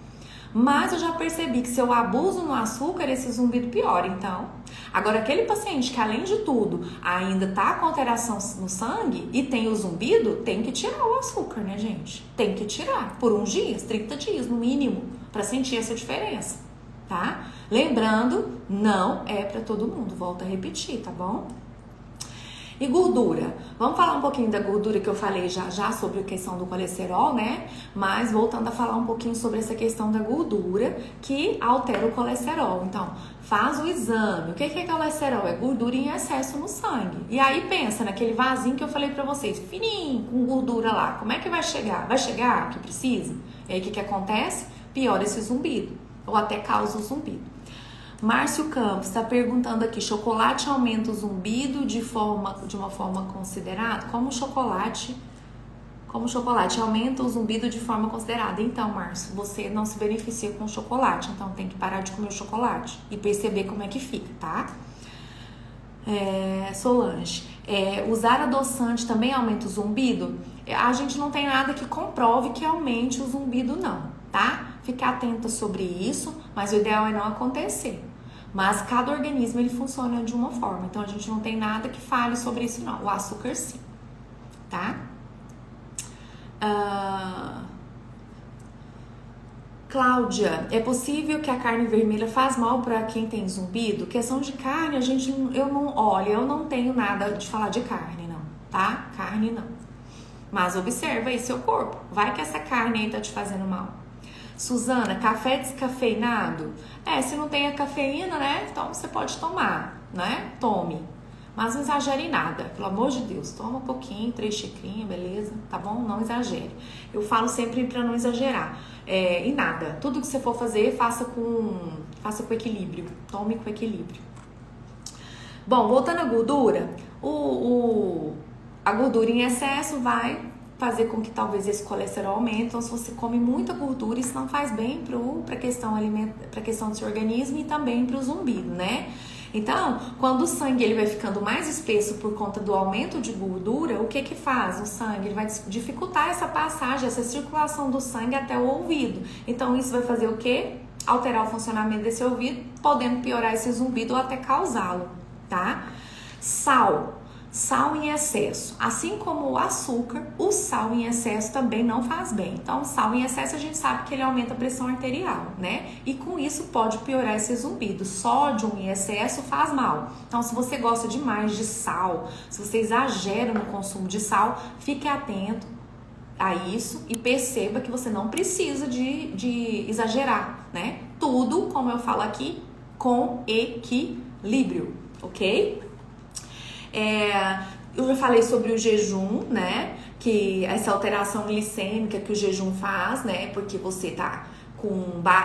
Mas eu já percebi que se eu abuso no açúcar, esse zumbido piora. Então, agora aquele paciente que além de tudo ainda tá com alteração no sangue e tem o zumbido, tem que tirar o açúcar, né, gente? Tem que tirar por uns dias, 30 dias no mínimo, para sentir essa diferença, tá? Lembrando, não é para todo mundo, volto a repetir, tá bom? E gordura, vamos falar um pouquinho da gordura que eu falei já sobre a questão do colesterol, né? Mas voltando a falar um pouquinho sobre essa questão da gordura que altera o colesterol. Então, faz o exame. O que é colesterol? É gordura em excesso no sangue. E aí pensa naquele vasinho que eu falei pra vocês, fininho, com gordura lá. Como é que vai chegar? Vai chegar que precisa? E aí o que acontece? Piora esse zumbido. Ou até causa o zumbido. Márcio Campos está perguntando aqui, chocolate aumenta o zumbido de uma forma considerada? Como chocolate aumenta o zumbido de forma considerada? Então, Márcio, você não se beneficia com chocolate, então tem que parar de comer o chocolate e perceber como é que fica, tá? Solange, usar adoçante também aumenta o zumbido? A gente não tem nada que comprove que aumente o zumbido não, tá? Ficar atenta sobre isso, mas o ideal é não acontecer. Mas cada organismo ele funciona de uma forma, então a gente não tem nada que fale sobre isso não. O açúcar sim, tá? Cláudia, é possível que a carne vermelha faz mal para quem tem zumbido? Questão de carne, eu não tenho nada de falar de carne não, tá? Carne não. Mas observa aí seu corpo, vai que essa carne aí tá te fazendo mal. Suzana, café descafeinado? Se não tem a cafeína, né? Então você pode tomar, né? Tome. Mas não exagere em nada, pelo amor de Deus. Toma um pouquinho, 3 xicrinhas, beleza? Tá bom? Não exagere. Eu falo sempre pra não exagerar. Em nada. Tudo que você for fazer, faça com equilíbrio. Tome com equilíbrio. Bom, voltando à gordura, a gordura em excesso vai fazer com que talvez esse colesterol aumente. Então, se você come muita gordura, isso não faz bem para a questão do seu organismo e também para o zumbido, né? Então, quando o sangue ele vai ficando mais espesso por conta do aumento de gordura, o que faz? O sangue ele vai dificultar essa passagem, essa circulação do sangue até o ouvido. Então, isso vai fazer o quê? Alterar o funcionamento desse ouvido, podendo piorar esse zumbido ou até causá-lo, tá? Sal. Sal em excesso, assim como o açúcar, o sal em excesso também não faz bem. Então, sal em excesso a gente sabe que ele aumenta a pressão arterial, né? E com isso pode piorar esse zumbido. Sódio em excesso faz mal. Então, se você gosta demais de sal, se você exagera no consumo de sal, fique atento a isso e perceba que você não precisa de exagerar, né? Tudo, como eu falo aqui, com equilíbrio, ok? Eu já falei sobre o jejum, né? Que essa alteração glicêmica que o jejum faz, né? Porque você tá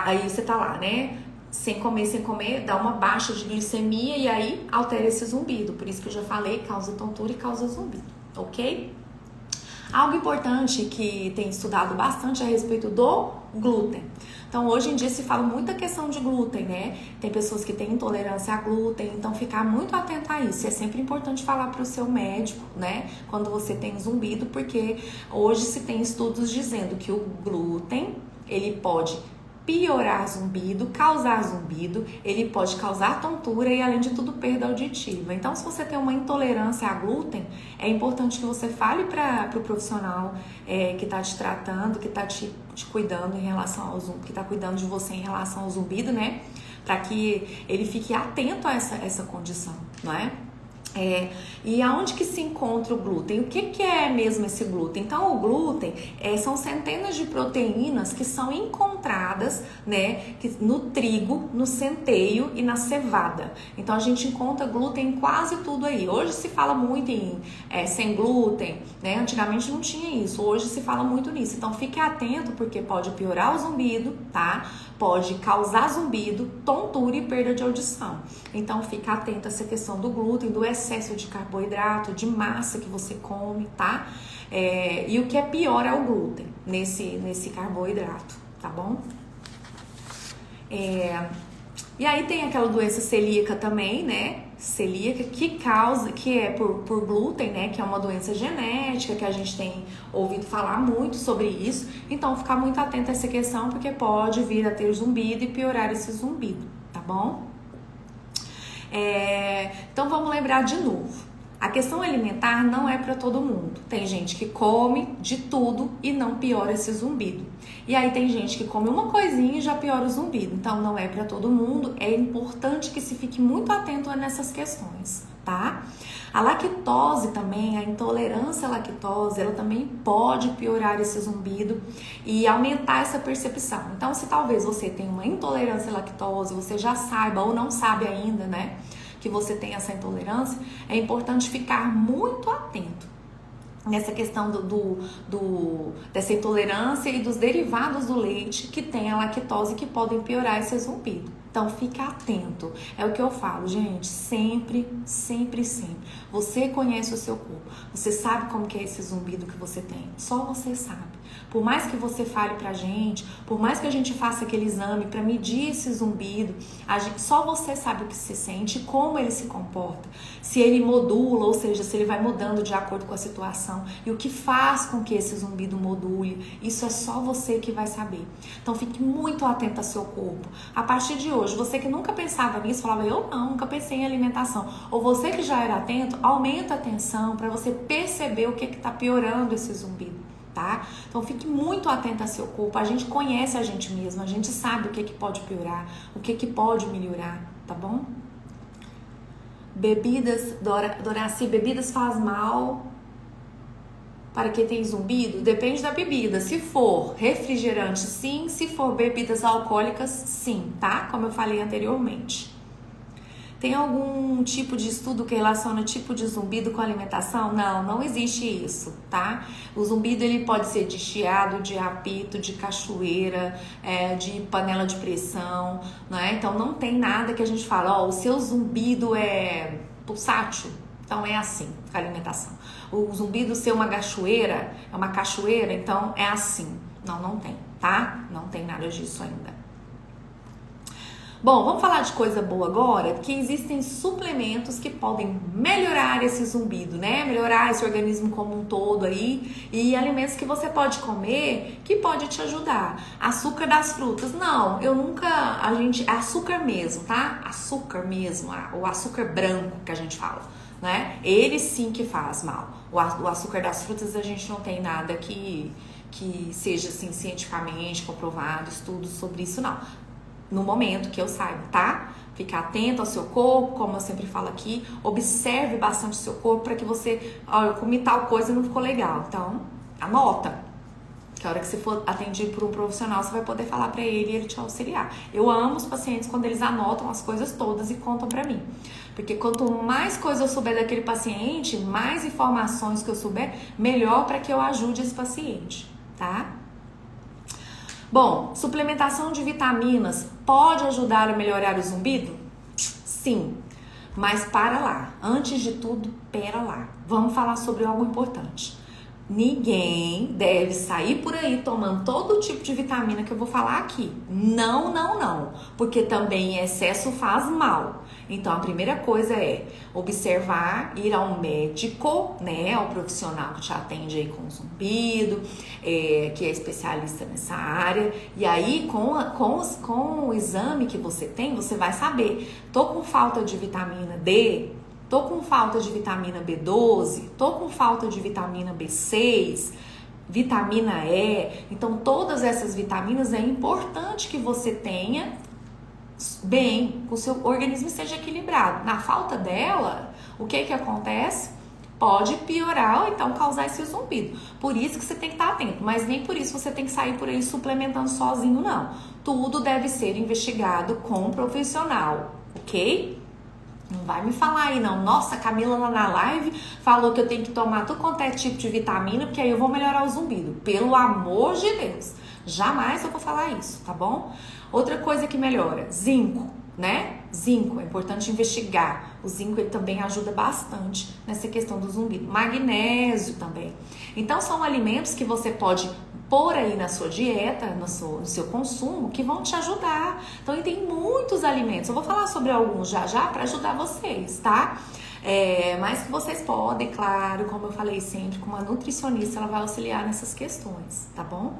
aí você tá lá, né? Sem comer, dá uma baixa de glicemia e aí altera esse zumbido. Por isso que eu já falei, causa tontura e causa zumbido, ok? Algo importante que tem estudado bastante a respeito do glúten. Então, hoje em dia se fala muita questão de glúten, né? Tem pessoas que têm intolerância a glúten, então ficar muito atento a isso. É sempre importante falar para o seu médico, né? Quando você tem zumbido, porque hoje se tem estudos dizendo que o glúten, ele pode piorar zumbido, causar zumbido, ele pode causar tontura e, além de tudo, perda auditiva. Então, se você tem uma intolerância a glúten, é importante que você fale para o profissional que está te tratando, que está te cuidando em relação ao zumbido, que está cuidando de você em relação ao zumbido, né? Para que ele fique atento a essa condição, não é? E aonde que se encontra o glúten? O que é mesmo esse glúten? Então, o glúten são centenas de proteínas que são encontradas, né, no trigo, no centeio e na cevada. Então, a gente encontra glúten em quase tudo aí. Hoje se fala muito em sem glúten, né? Antigamente não tinha isso. Hoje se fala muito nisso. Então, fique atento porque pode piorar o zumbido, tá? Pode causar zumbido, tontura e perda de audição. Então, fica atento a essa questão do glúten, do excesso de carboidrato, de massa que você come, tá? E o que é pior é o glúten nesse carboidrato, tá bom? E aí tem aquela doença celíaca também, né? Celíaca que é por glúten, né? Que é uma doença genética, que a gente tem ouvido falar muito sobre isso. Então, ficar muito atento a essa questão, porque pode vir a ter zumbido e piorar esse zumbido, tá bom? Então, vamos lembrar de novo. A questão alimentar não é para todo mundo. Tem gente que come de tudo e não piora esse zumbido. E aí tem gente que come uma coisinha e já piora o zumbido. Então não é para todo mundo. É importante que se fique muito atento nessas questões, tá? A lactose também, a intolerância à lactose, ela também pode piorar esse zumbido e aumentar essa percepção. Então, se talvez você tenha uma intolerância à lactose, você já saiba ou não sabe ainda, né, que você tem essa intolerância, é importante ficar muito atento nessa questão dessa intolerância e dos derivados do leite que tem a lactose que podem piorar esse zumbido. Então, fica atento. É o que eu falo, gente, sempre, sempre, sempre. Você conhece o seu corpo. Você sabe como que é esse zumbido que você tem. Só você sabe. Por mais que você fale pra gente, por mais que a gente faça aquele exame pra medir esse zumbido, só você sabe o que se sente, como ele se comporta. Se ele modula, ou seja, se ele vai mudando de acordo com a situação. E o que faz com que esse zumbido module. Isso é só você que vai saber. Então, fique muito atento ao seu corpo. A partir de hoje, você que nunca pensava nisso, falava, eu não, nunca pensei em alimentação. Ou você que já era atento, aumenta a atenção para você perceber o que está piorando esse zumbido, tá? Então, fique muito atento ao seu corpo. A gente conhece a gente mesmo, a gente sabe o que pode piorar, o que pode melhorar, tá bom? Bebidas, Doraci, bebidas faz mal para quem tem zumbido? Depende da bebida. Se for refrigerante, sim. Se for bebidas alcoólicas, sim, tá? Como eu falei anteriormente. Tem algum tipo de estudo que relaciona o tipo de zumbido com a alimentação? Não, não existe isso, tá? O zumbido, ele pode ser de chiado, de apito, de cachoeira, de panela de pressão, né? Então, não tem nada que a gente fala, ó, o seu zumbido é pulsátil. Então, é assim, a alimentação. O zumbido ser uma cachoeira, então é assim. Não, não tem, tá? Não tem nada disso ainda. Bom, vamos falar de coisa boa agora, porque existem suplementos que podem melhorar esse zumbido, né? Melhorar esse organismo como um todo aí. E alimentos que você pode comer que pode te ajudar. Açúcar das frutas, não, açúcar mesmo, tá? Açúcar mesmo, o açúcar branco que a gente fala. né? Ele sim que faz mal. O açúcar das frutas a gente não tem nada que seja assim cientificamente comprovado, estudos sobre isso não. No momento que eu saiba, tá? Fica atento ao seu corpo, como eu sempre falo aqui, observe bastante o seu corpo para que você, eu comi tal coisa e não ficou legal. Então, anota. Que a hora que você for atendido por um profissional, você vai poder falar pra ele e ele te auxiliar. Eu amo os pacientes quando eles anotam as coisas todas e contam pra mim. Porque quanto mais coisa eu souber daquele paciente, mais informações que eu souber, melhor para que eu ajude esse paciente, tá? Bom, suplementação de vitaminas pode ajudar a melhorar o zumbido? Sim, mas para lá. Antes de tudo, pera lá. Vamos falar sobre algo importante. Ninguém deve sair por aí tomando todo tipo de vitamina que eu vou falar aqui. Não, não, não. Porque também excesso faz mal. Então, a primeira coisa é observar, ir ao médico, né? Ao profissional que te atende aí com zumbido, que é especialista nessa área. E aí, com o exame que você tem, você vai saber. Tô com falta de vitamina D, tô com falta de vitamina B12, tô com falta de vitamina B6, vitamina E. Então, todas essas vitaminas é importante que você tenha bem, que o seu organismo esteja equilibrado. Na falta dela, o que acontece? Pode piorar ou então causar esse zumbido. Por isso que você tem que estar atento, mas nem por isso você tem que sair por aí suplementando sozinho, não. Tudo deve ser investigado com um profissional, ok? Não vai me falar aí não, nossa, a Camila lá na live falou que eu tenho que tomar tudo quanto é tipo de vitamina, porque aí eu vou melhorar o zumbido. Pelo amor de Deus, jamais eu vou falar isso, tá bom? Outra coisa que melhora, zinco, né? Zinco, é importante investigar. O zinco ele também ajuda bastante nessa questão do zumbido. Magnésio também. Então são alimentos que você pode pôr aí na sua dieta, no seu consumo, que vão te ajudar. Então, tem muitos alimentos. Eu vou falar sobre alguns já para ajudar vocês, tá? Mas que vocês podem, claro, como eu falei sempre, com uma nutricionista, ela vai auxiliar nessas questões, tá bom?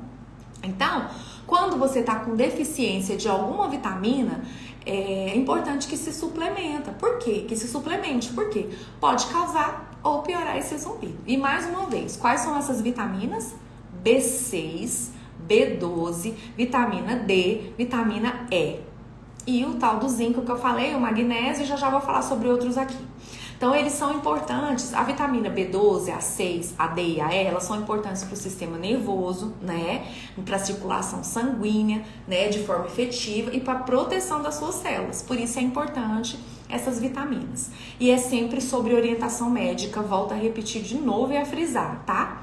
Então, quando você tá com deficiência de alguma vitamina, é importante que se suplementa. Por quê? Que se suplemente. Por quê? Pode causar ou piorar esse zumbido. E mais uma vez, quais são essas vitaminas? B6, B12, vitamina D, vitamina E. E o tal do zinco que eu falei, o magnésio, já vou falar sobre outros aqui. Então, eles são importantes. A vitamina B12, a 6, a D e a E, elas são importantes para o sistema nervoso, né? Para a circulação sanguínea, né? De forma efetiva e para a proteção das suas células. Por isso é importante essas vitaminas. E é sempre sobre orientação médica, volto a repetir de novo e a frisar, tá?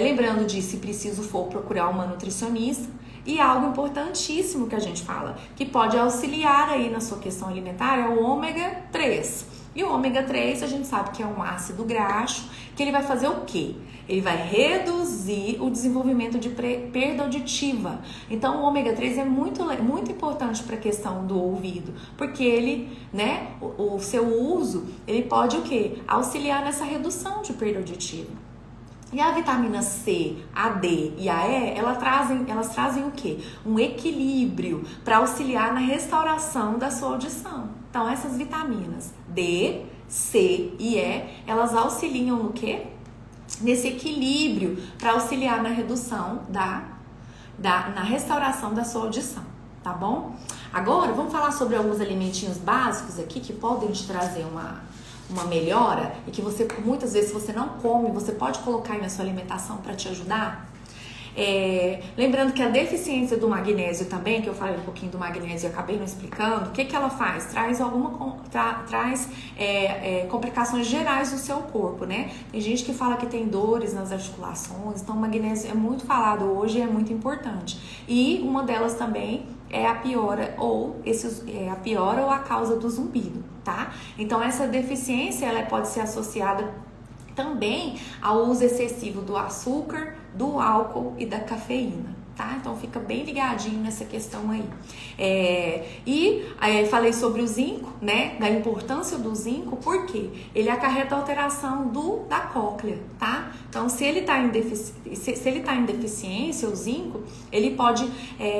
Lembrando de, se preciso for, procurar uma nutricionista. E algo importantíssimo que a gente fala, que pode auxiliar aí na sua questão alimentar, é o ômega 3. E o ômega 3 a gente sabe que é um ácido graxo, que ele vai fazer o quê? Ele vai reduzir o desenvolvimento de perda auditiva. Então o ômega 3 é muito importante para a questão do ouvido, porque ele, né, o seu uso, ele pode o quê? Auxiliar nessa redução de perda auditiva. E a vitamina C, a D e a E, elas trazem o quê? Um equilíbrio para auxiliar na restauração da sua audição. Então, essas vitaminas D, C e E, elas auxiliam no quê? Nesse equilíbrio para auxiliar na redução na restauração da sua audição, tá bom? Agora, vamos falar sobre alguns alimentinhos básicos aqui que podem te trazer uma melhora e que você, muitas vezes, você não come, você pode colocar aí na sua alimentação para te ajudar. Lembrando que a deficiência do magnésio também, que eu falei um pouquinho do magnésio e acabei não explicando, o que ela faz? Traz complicações gerais do seu corpo, né? Tem gente que fala que tem dores nas articulações, então o magnésio é muito falado hoje e é muito importante. E uma delas também é a piora ou a causa do zumbido, tá? Então essa deficiência ela pode ser associada também ao uso excessivo do açúcar, do álcool e da cafeína, tá? Então fica bem ligadinho nessa questão aí. Falei sobre o zinco, né? Da importância do zinco, porque ele acarreta a alteração da cóclea, tá? Então se ele tá em deficiência, o zinco, ele pode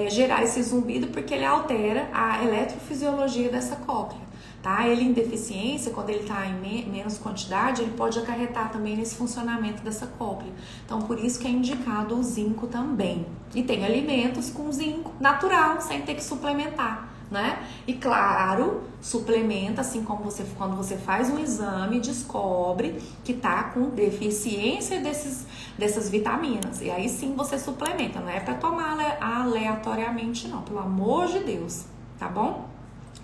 gerar esse zumbido porque ele altera a eletrofisiologia dessa cóclea. tá? Ele em deficiência, quando ele está em menos quantidade, ele pode acarretar também nesse funcionamento dessa cóclea. Então, por isso que é indicado o zinco também. E tem alimentos com zinco natural, sem ter que suplementar, né? E claro, suplementa, assim como quando você faz um exame, descobre que tá com deficiência dessas vitaminas. E aí sim você suplementa, não é para tomar aleatoriamente não, pelo amor de Deus, tá bom?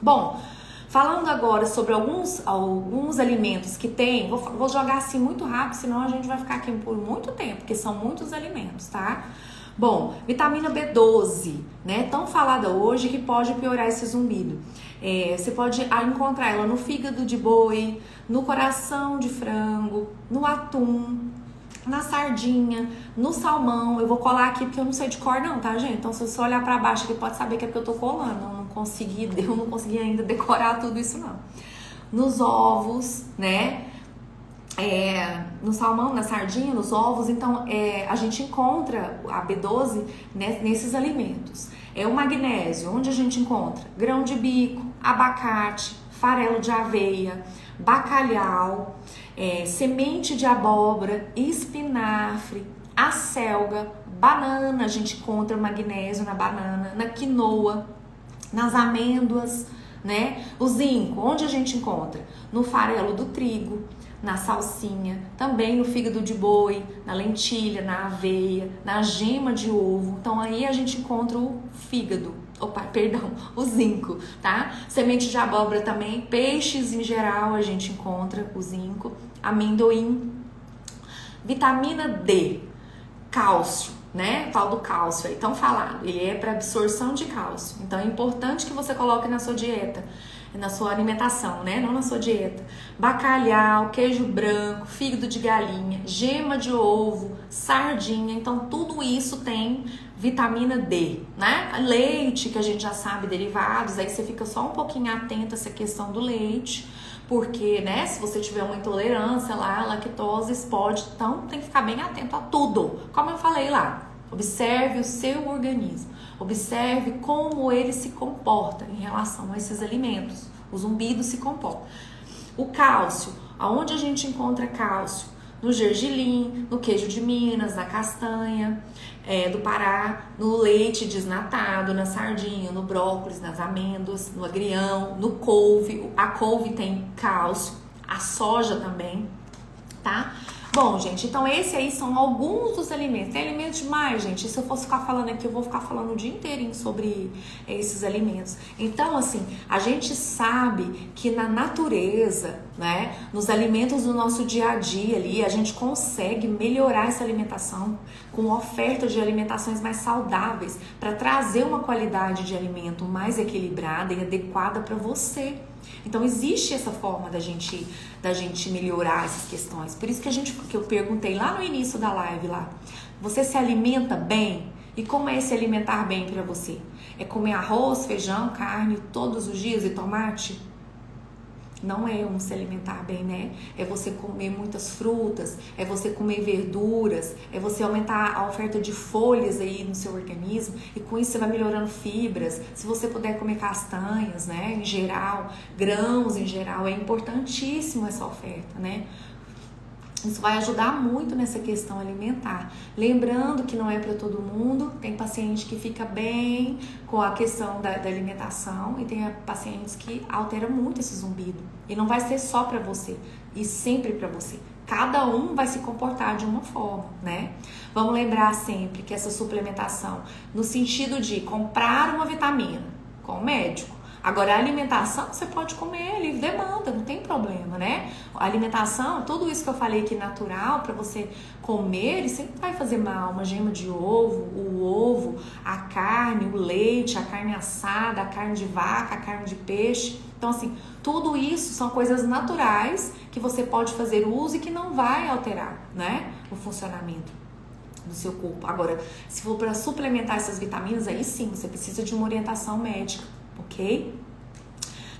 Bom, falando agora sobre alguns alimentos que tem, vou jogar assim muito rápido, senão a gente vai ficar aqui por muito tempo, porque são muitos alimentos, tá? Bom, vitamina B12, né? Tão falada hoje que pode piorar esse zumbido. Você pode encontrar ela no fígado de boi, no coração de frango, no atum, na sardinha, no salmão. Eu vou colar aqui porque eu não sei de cor não, tá, gente? Então se você olhar pra baixo aqui pode saber que é porque eu tô colando. Eu não consegui ainda decorar tudo isso não. Nos ovos, né? No salmão, na sardinha, nos ovos, então a gente encontra a B12 nesses alimentos. O magnésio, onde a gente encontra? Grão de bico, abacate, farelo de aveia, bacalhau, semente de abóbora, espinafre, acelga, banana, a gente encontra magnésio na banana, na quinoa, nas amêndoas, né? O zinco, onde a gente encontra? No farelo do trigo, na salsinha, também no fígado de boi, na lentilha, na aveia, na gema de ovo. Então aí a gente encontra o o zinco, tá? Semente de abóbora também, peixes em geral a gente encontra o zinco, amendoim, vitamina D, cálcio, né? O tal do cálcio aí, tão falado. Ele é para absorção de cálcio. Então é importante que você coloque na sua dieta, na sua alimentação, né? Não na sua dieta. Bacalhau, queijo branco, fígado de galinha, gema de ovo, sardinha. Então tudo isso tem vitamina D, né? Leite, que a gente já sabe, derivados. Aí você fica só um pouquinho atento a essa questão do leite. Porque, né, se você tiver uma intolerância lá, lactose pode, então tem que ficar bem atento a tudo. Como eu falei lá, observe o seu organismo, observe como ele se comporta em relação a esses alimentos. O zumbido se comporta. O cálcio, aonde a gente encontra cálcio? No gergelim, no queijo de Minas, na castanha do Pará, no leite desnatado, na sardinha, no brócolis, nas amêndoas, no agrião, no couve. A couve tem cálcio, a soja também, tá? Bom, gente, então esses aí são alguns dos alimentos. Tem alimentos demais, gente. Se eu fosse ficar falando aqui, eu vou ficar falando o dia inteirinho sobre esses alimentos. Então, assim, a gente sabe que na natureza, né, nos alimentos do nosso dia a dia ali, a gente consegue melhorar essa alimentação com oferta de alimentações mais saudáveis para trazer uma qualidade de alimento mais equilibrada e adequada para você. Então existe essa forma da gente melhorar essas questões. Por isso que eu perguntei lá no início da live lá, você se alimenta bem? E como é se alimentar bem para você? É comer arroz, feijão, carne todos os dias e tomate? Não é se alimentar bem, né? É você comer muitas frutas, é você comer verduras, é você aumentar a oferta de folhas aí no seu organismo e com isso você vai melhorando fibras. Se você puder comer castanhas, né? Em geral, grãos em geral, é importantíssimo essa oferta, né? Isso vai ajudar muito nessa questão alimentar. Lembrando que não é para todo mundo. Tem paciente que fica bem com a questão da alimentação e tem pacientes que altera muito esse zumbido. E não vai ser só para você, e sempre para você. Cada um vai se comportar de uma forma, né? Vamos lembrar sempre que essa suplementação, no sentido de comprar uma vitamina com o médico. Agora, a alimentação você pode comer livre demanda, não tem problema, né? A alimentação, tudo isso que eu falei aqui natural, para você comer, isso sempre vai fazer mal. Uma gema de ovo, o ovo, a carne, o leite, a carne assada, a carne de vaca, a carne de peixe. Então, assim, tudo isso são coisas naturais que você pode fazer uso e que não vai alterar, né, o funcionamento do seu corpo. Agora, se for para suplementar essas vitaminas, aí sim, você precisa de uma orientação médica. Ok?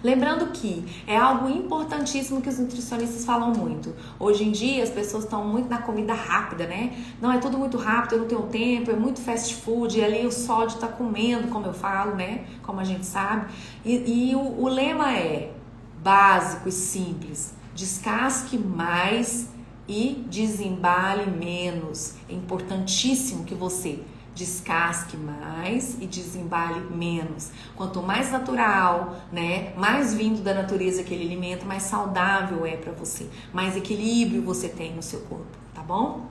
Lembrando que é algo importantíssimo que os nutricionistas falam muito. Hoje em dia as pessoas estão muito na comida rápida, né? Não, é tudo muito rápido, eu não tenho tempo, é muito fast food, e ali o sódio tá comendo, como eu falo, né? Como a gente sabe. E o lema é básico e simples. Descasque mais e desembale menos. É importantíssimo que você descasque mais e desembale menos. Quanto mais natural, né, mais vindo da natureza aquele alimento, mais saudável é para você, mais equilíbrio você tem no seu corpo, tá bom?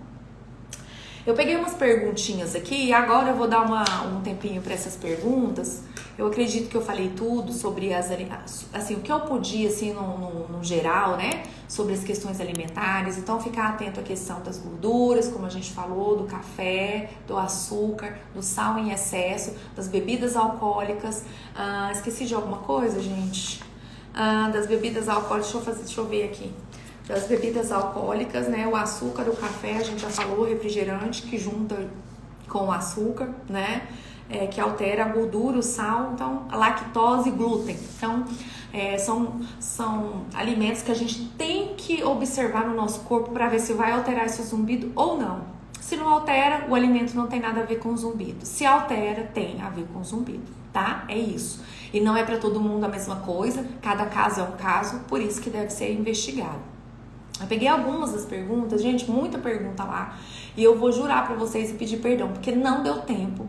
Eu peguei umas perguntinhas aqui e agora eu vou dar um tempinho para essas perguntas. Eu acredito que eu falei tudo sobre assim, o que eu podia, assim, no geral, né? Sobre as questões alimentares. Então, ficar atento à questão das gorduras, como a gente falou, do café, do açúcar, do sal em excesso, das bebidas alcoólicas. Esqueci de alguma coisa, gente? Das bebidas alcoólicas, deixa eu ver aqui. Das bebidas alcoólicas, né? O açúcar, o café, a gente já falou, refrigerante, que junta com o açúcar, né? Que altera a gordura, o sal, então a lactose e glúten. Então, são alimentos que a gente tem que observar no nosso corpo para ver se vai alterar esse zumbido ou não. Se não altera, o alimento não tem nada a ver com o zumbido. Se altera, tem a ver com o zumbido, tá? É isso. E não é para todo mundo a mesma coisa, cada caso é um caso, por isso que deve ser investigado. Eu peguei algumas das perguntas, gente, muita pergunta lá, e eu vou jurar pra vocês e pedir perdão, porque não deu tempo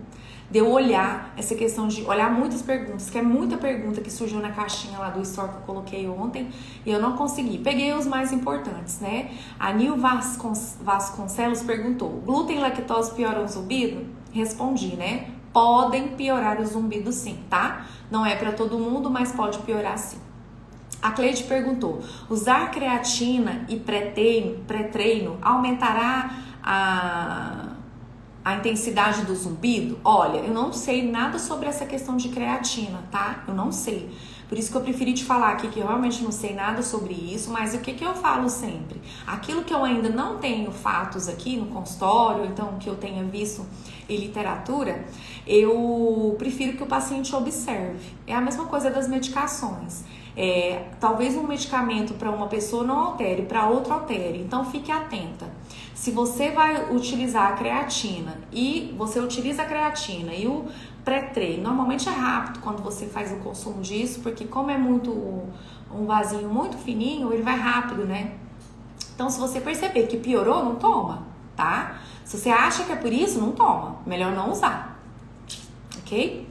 de eu olhar essa questão de olhar muitas perguntas, que é muita pergunta que surgiu na caixinha lá do store que eu coloquei ontem, e eu não consegui. Peguei os mais importantes, né? A Nil Vasconcelos perguntou: glúten e lactose pioram o zumbido? Respondi, né? Podem piorar o zumbido sim, tá? Não é pra todo mundo, mas pode piorar sim. A Cleide perguntou: usar creatina e pré-treino aumentará a intensidade do zumbido? Olha, eu não sei nada sobre essa questão de creatina, tá? Eu não sei. Por isso que eu preferi te falar aqui que eu realmente não sei nada sobre isso, mas o que eu falo sempre? Aquilo que eu ainda não tenho fatos aqui no consultório, então que eu tenha visto em literatura, eu prefiro que o paciente observe. É a mesma coisa das medicações. Talvez um medicamento para uma pessoa não altere, para outra altere. Então fique atenta. Se você vai utilizar a creatina e você utiliza a creatina e o pré-treino, normalmente é rápido quando você faz o consumo disso, porque como é muito um vasinho muito fininho, ele vai rápido, né? Então se você perceber que piorou, não toma, tá? Se você acha que é por isso, não toma. Melhor não usar, ok?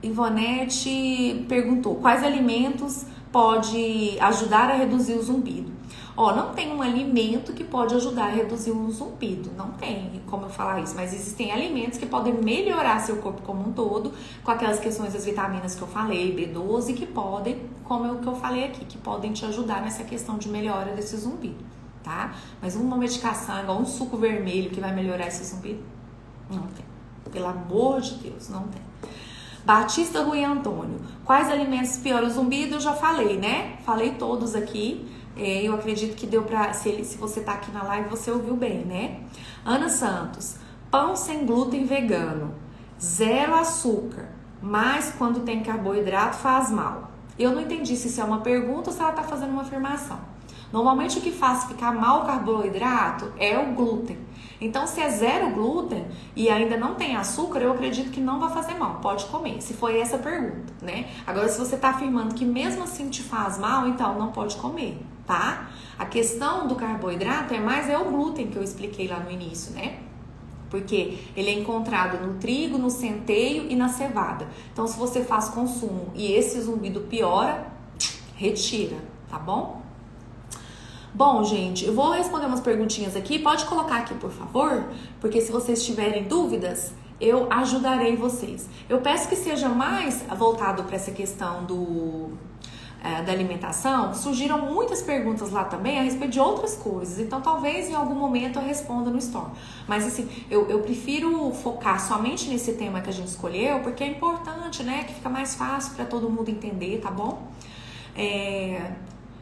Ivonete perguntou: quais alimentos pode ajudar a reduzir o zumbido? Não tem um alimento que pode ajudar a reduzir o zumbido, não tem como eu falar isso, mas existem alimentos que podem melhorar seu corpo como um todo, com aquelas questões das vitaminas que eu falei, B12, que podem, como o que eu falei aqui, que podem te ajudar nessa questão de melhora desse zumbido, tá? Mas uma medicação, igual um suco vermelho que vai melhorar esse zumbido, não tem. Pelo amor de Deus, não tem. Batista Rui Antônio: quais alimentos pioram o zumbido? Eu já falei, né? Falei todos aqui. Eu acredito que deu pra... Se você tá aqui na live, você ouviu bem, né? Ana Santos: pão sem glúten vegano, 0 açúcar, mas quando tem carboidrato faz mal. Eu não entendi se isso é uma pergunta ou se ela tá fazendo uma afirmação. Normalmente o que faz ficar mal o carboidrato é o glúten. Então, se é 0 glúten e ainda não tem açúcar, eu acredito que não vai fazer mal, pode comer, se foi essa a pergunta, né? Agora, se você tá afirmando que mesmo assim te faz mal, então não pode comer, tá? A questão do carboidrato é o glúten que eu expliquei lá no início, né? Porque ele é encontrado no trigo, no centeio e na cevada. Então, se você faz consumo e esse zumbido piora, retira, tá bom? Bom, gente, eu vou responder umas perguntinhas aqui. Pode colocar aqui, por favor, porque se vocês tiverem dúvidas, eu ajudarei vocês. Eu peço que seja mais voltado para essa questão da alimentação. Surgiram muitas perguntas lá também a respeito de outras coisas. Então, talvez em algum momento eu responda no store. Mas, assim, eu prefiro focar somente nesse tema que a gente escolheu, porque é importante, né? Que fica mais fácil para todo mundo entender, tá bom?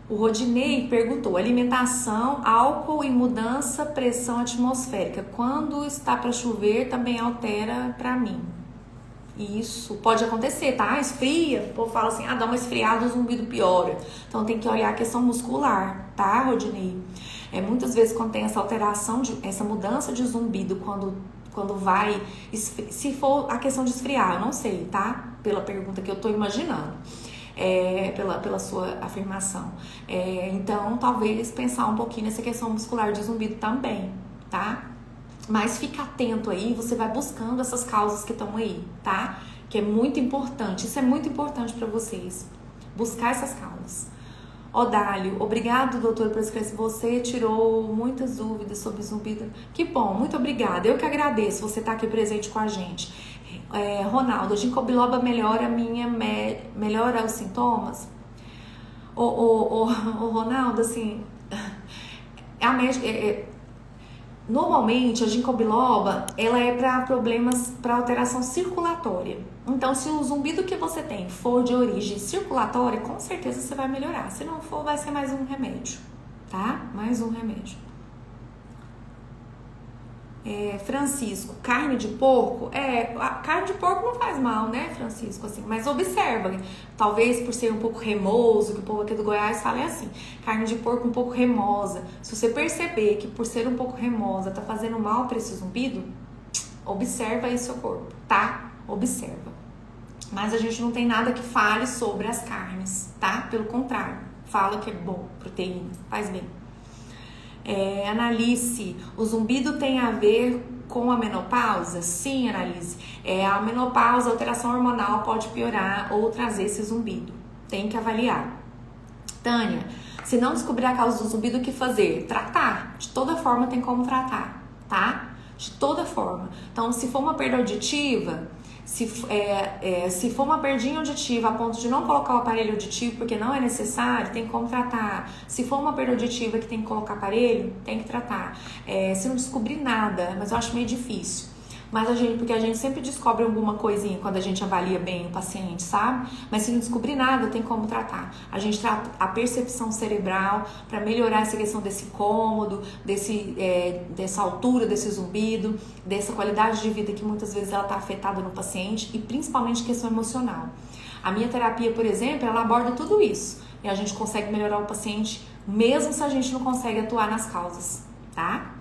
O Rodinei perguntou: alimentação, álcool e mudança, pressão atmosférica. Quando está para chover, também altera para mim. Isso pode acontecer, tá? Esfria, o povo fala assim: dá uma esfriada, o zumbido piora. Então tem que olhar a questão muscular, tá, Rodinei? Muitas vezes quando tem essa alteração, essa mudança de zumbido, quando vai, se for a questão de esfriar, eu não sei, tá? Pela pergunta que eu tô imaginando. pela sua afirmação. Então, talvez pensar um pouquinho nessa questão muscular de zumbido também, tá? Mas fica atento aí, você vai buscando essas causas que estão aí, tá? Que é muito importante, isso é muito importante para vocês, buscar essas causas. Odálio, obrigado, doutor, por esclarecer. Você tirou muitas dúvidas sobre zumbido. Que bom, muito obrigada. Eu que agradeço você estar aqui presente com a gente. Ronaldo, a ginkgo biloba melhora os sintomas? Ronaldo, assim, normalmente a ginkgo biloba, ela é para problemas, para alteração circulatória. Então, se o zumbido que você tem for de origem circulatória, com certeza você vai melhorar. Se não for, vai ser mais um remédio, tá? Mais um remédio. Francisco, carne de porco? A carne de porco não faz mal, né, Francisco? Assim, mas observa, talvez por ser um pouco remoso, que o povo aqui do Goiás fala assim, carne de porco um pouco remosa. Se você perceber que por ser um pouco remosa tá fazendo mal para esse zumbido, observa aí seu corpo, tá? Observa. Mas a gente não tem nada que fale sobre as carnes, tá? Pelo contrário, fala que é bom, proteína, faz bem. Analice, o zumbido tem a ver com a menopausa? Sim, Analice. A menopausa, a alteração hormonal pode piorar ou trazer esse zumbido. Tem que avaliar. Tânia, se não descobrir a causa do zumbido, o que fazer? Tratar. De toda forma tem como tratar, tá? De toda forma. Então, se for uma perda auditiva, se for uma perdinha auditiva a ponto de não colocar o aparelho auditivo porque não é necessário, tem como tratar. Se for uma perda auditiva que tem que colocar aparelho, tem que tratar. Se não descobrir nada, mas eu acho meio difícil. Mas porque a gente sempre descobre alguma coisinha quando a gente avalia bem o paciente, sabe? Mas se não descobrir nada, tem como tratar. A gente trata a percepção cerebral para melhorar essa questão desse incômodo, dessa altura, desse zumbido, dessa qualidade de vida que muitas vezes ela está afetada no paciente e principalmente questão emocional. A minha terapia, por exemplo, ela aborda tudo isso e a gente consegue melhorar o paciente mesmo se a gente não consegue atuar nas causas, tá?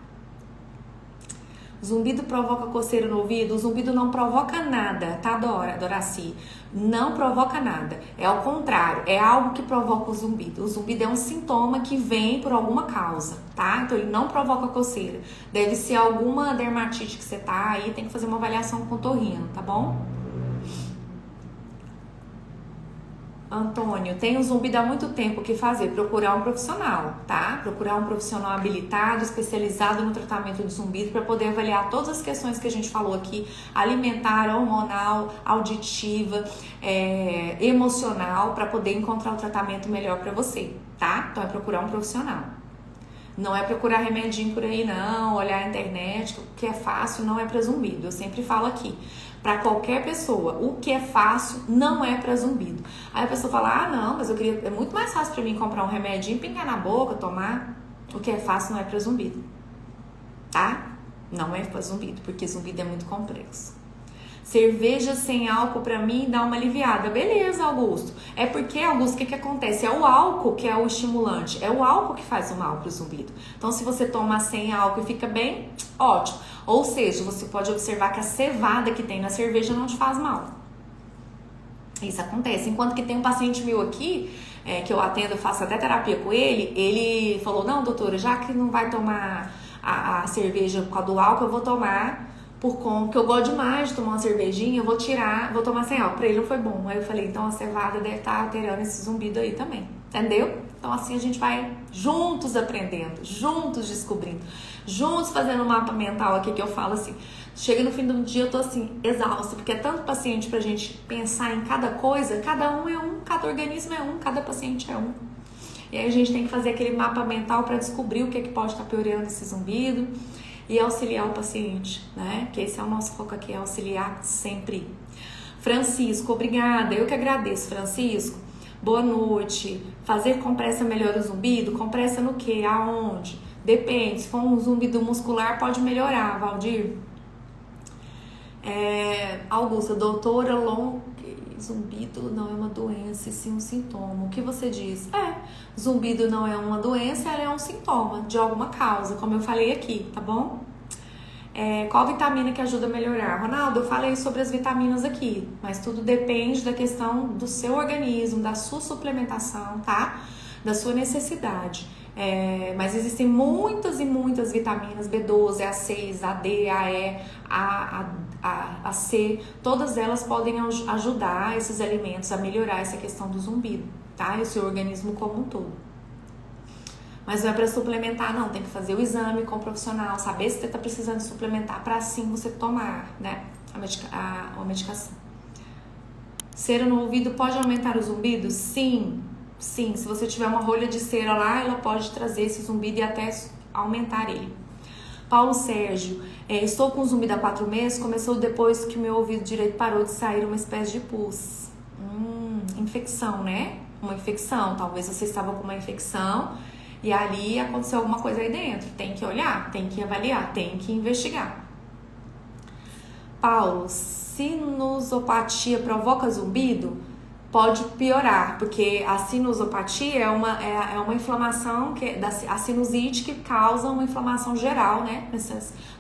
Zumbido provoca coceira no ouvido? O zumbido não provoca nada, tá, Doraci? Não provoca nada. É ao contrário, é algo que provoca o zumbido. O zumbido é um sintoma que vem por alguma causa, tá? Então ele não provoca coceira. Deve ser alguma dermatite que você tá aí, tem que fazer uma avaliação com o otorrino, tá bom? Antônio, tenho zumbido há muito tempo, o que fazer? Procurar um profissional, tá? Procurar um profissional habilitado, especializado no tratamento de zumbido para poder avaliar todas as questões que a gente falou aqui, alimentar, hormonal, auditiva, emocional, para poder encontrar o tratamento melhor para você, tá? Então é procurar um profissional. Não é procurar remedinho por aí não, olhar a internet, o que é fácil não é para zumbido, eu sempre falo aqui. Para qualquer pessoa, o que é fácil não é para zumbido. Aí a pessoa fala, não, mas é muito mais fácil para mim comprar um remedinho, pingar na boca, tomar. O que é fácil não é para zumbido, tá? Não é para zumbido, porque zumbido é muito complexo. Cerveja sem álcool para mim dá uma aliviada. Beleza, Augusto. É porque, Augusto, o que acontece? É o álcool que é o estimulante. É o álcool que faz o mal pro zumbido. Então, se você toma sem álcool e fica bem, ótimo. Ou seja, você pode observar que a cevada que tem na cerveja não te faz mal. Isso acontece. Enquanto que tem um paciente meu aqui, que eu atendo, eu faço até terapia com ele falou, não, doutora, já que não vai tomar a cerveja por causa do álcool, eu vou tomar porque eu gosto demais de tomar uma cervejinha, eu vou tomar sem álcool. Pra ele não foi bom. Aí eu falei, então a cevada deve estar alterando esse zumbido aí também. Entendeu? Então assim a gente vai juntos aprendendo, juntos descobrindo, juntos fazendo um mapa mental aqui que eu falo assim. Chega no fim do dia eu tô assim, exausta, porque é tanto paciente pra gente pensar em cada coisa, cada um é um, cada organismo é um, cada paciente é um. E aí a gente tem que fazer aquele mapa mental para descobrir o que pode estar piorando esse zumbido e auxiliar o paciente, né? Que esse é o nosso foco aqui, é auxiliar sempre. Francisco, obrigada. Eu que agradeço, Francisco. Boa noite. Fazer compressa melhora o zumbido? Compressa no quê? Aonde? Depende. Se for um zumbido muscular, pode melhorar, Valdir. Augusta, doutora zumbido não é uma doença, e sim um sintoma. O que você diz? Zumbido não é uma doença, ela é um sintoma de alguma causa, como eu falei aqui, tá bom? Qual vitamina que ajuda a melhorar? Ronaldo, eu falei sobre as vitaminas aqui, mas tudo depende da questão do seu organismo, da sua suplementação, tá? Da sua necessidade. Mas existem muitas e muitas vitaminas, B12, A6, AD, AE, A C, todas elas podem ajudar esses alimentos a melhorar essa questão do zumbido, tá? E o seu organismo como um todo. Mas não é para suplementar, não. Tem que fazer o exame com o profissional, saber se você está precisando suplementar para assim você tomar, né, a medicação. Cera no ouvido pode aumentar o zumbido? Sim, sim. Se você tiver uma rolha de cera lá, ela pode trazer esse zumbido e até aumentar ele. Paulo Sérgio, estou com zumbido há 4 meses, começou depois que o meu ouvido direito parou de sair uma espécie de pus. Infecção, né? Uma infecção. Talvez você estava com uma infecção e ali aconteceu alguma coisa aí dentro. Tem que olhar, tem que avaliar, tem que investigar. Paulo, sinusopatia provoca zumbido? Pode piorar, porque a sinusopatia é uma inflamação, a sinusite que causa uma inflamação geral, né?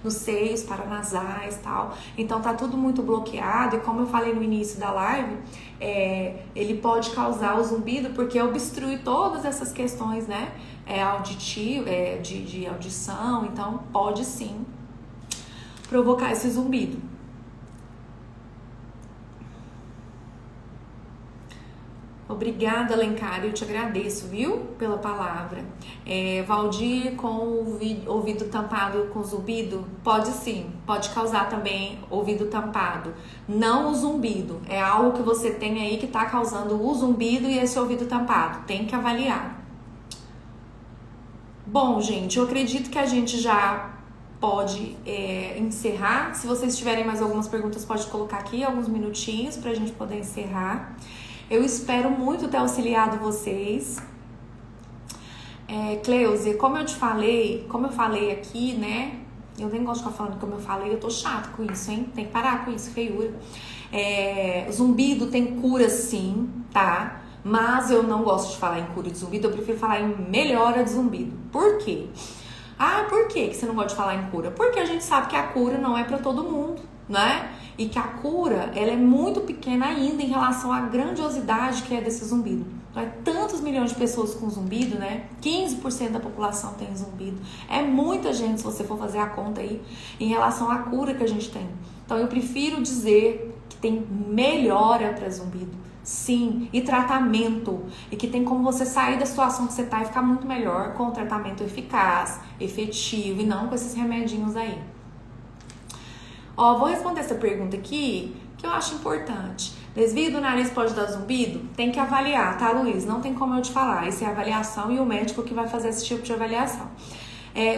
Nos seios, paranasais e tal. Então tá tudo muito bloqueado e como eu falei no início da live, ele pode causar o zumbido porque obstrui todas essas questões, né? Auditivo, de audição, então pode sim provocar esse zumbido. Obrigada, Alencar, eu te agradeço, viu, pela palavra. Valdir, com o ouvido tampado com zumbido, pode sim, pode causar também ouvido tampado. Não o zumbido, é algo que você tem aí que está causando o zumbido e esse ouvido tampado, tem que avaliar. Bom, gente, eu acredito que a gente já pode encerrar. Se vocês tiverem mais algumas perguntas, pode colocar aqui alguns minutinhos para a gente poder encerrar. Eu espero muito ter auxiliado vocês. Cleuze, como eu falei aqui, né? Eu nem gosto de ficar falando como eu falei, eu tô chato com isso, hein? Tem que parar com isso, feiura. Zumbido tem cura sim, tá? Mas eu não gosto de falar em cura de zumbido, eu prefiro falar em melhora de zumbido. Por quê? Por que você não gosta de falar em cura? Porque a gente sabe que a cura não é pra todo mundo, né? E que a cura, ela é muito pequena ainda em relação à grandiosidade que é desse zumbido. Então, tantos milhões de pessoas com zumbido, né? 15% da população tem zumbido. É muita gente, se você for fazer a conta aí, em relação à cura que a gente tem. Então, eu prefiro dizer que tem melhora para zumbido, sim, e tratamento. E que tem como você sair da situação que você tá e ficar muito melhor com um tratamento eficaz, efetivo, e não com esses remedinhos aí. Vou responder essa pergunta aqui, que eu acho importante. Desvio do nariz pode dar zumbido? Tem que avaliar, tá, Luiz? Não tem como eu te falar. Isso é avaliação e o médico que vai fazer esse tipo de avaliação.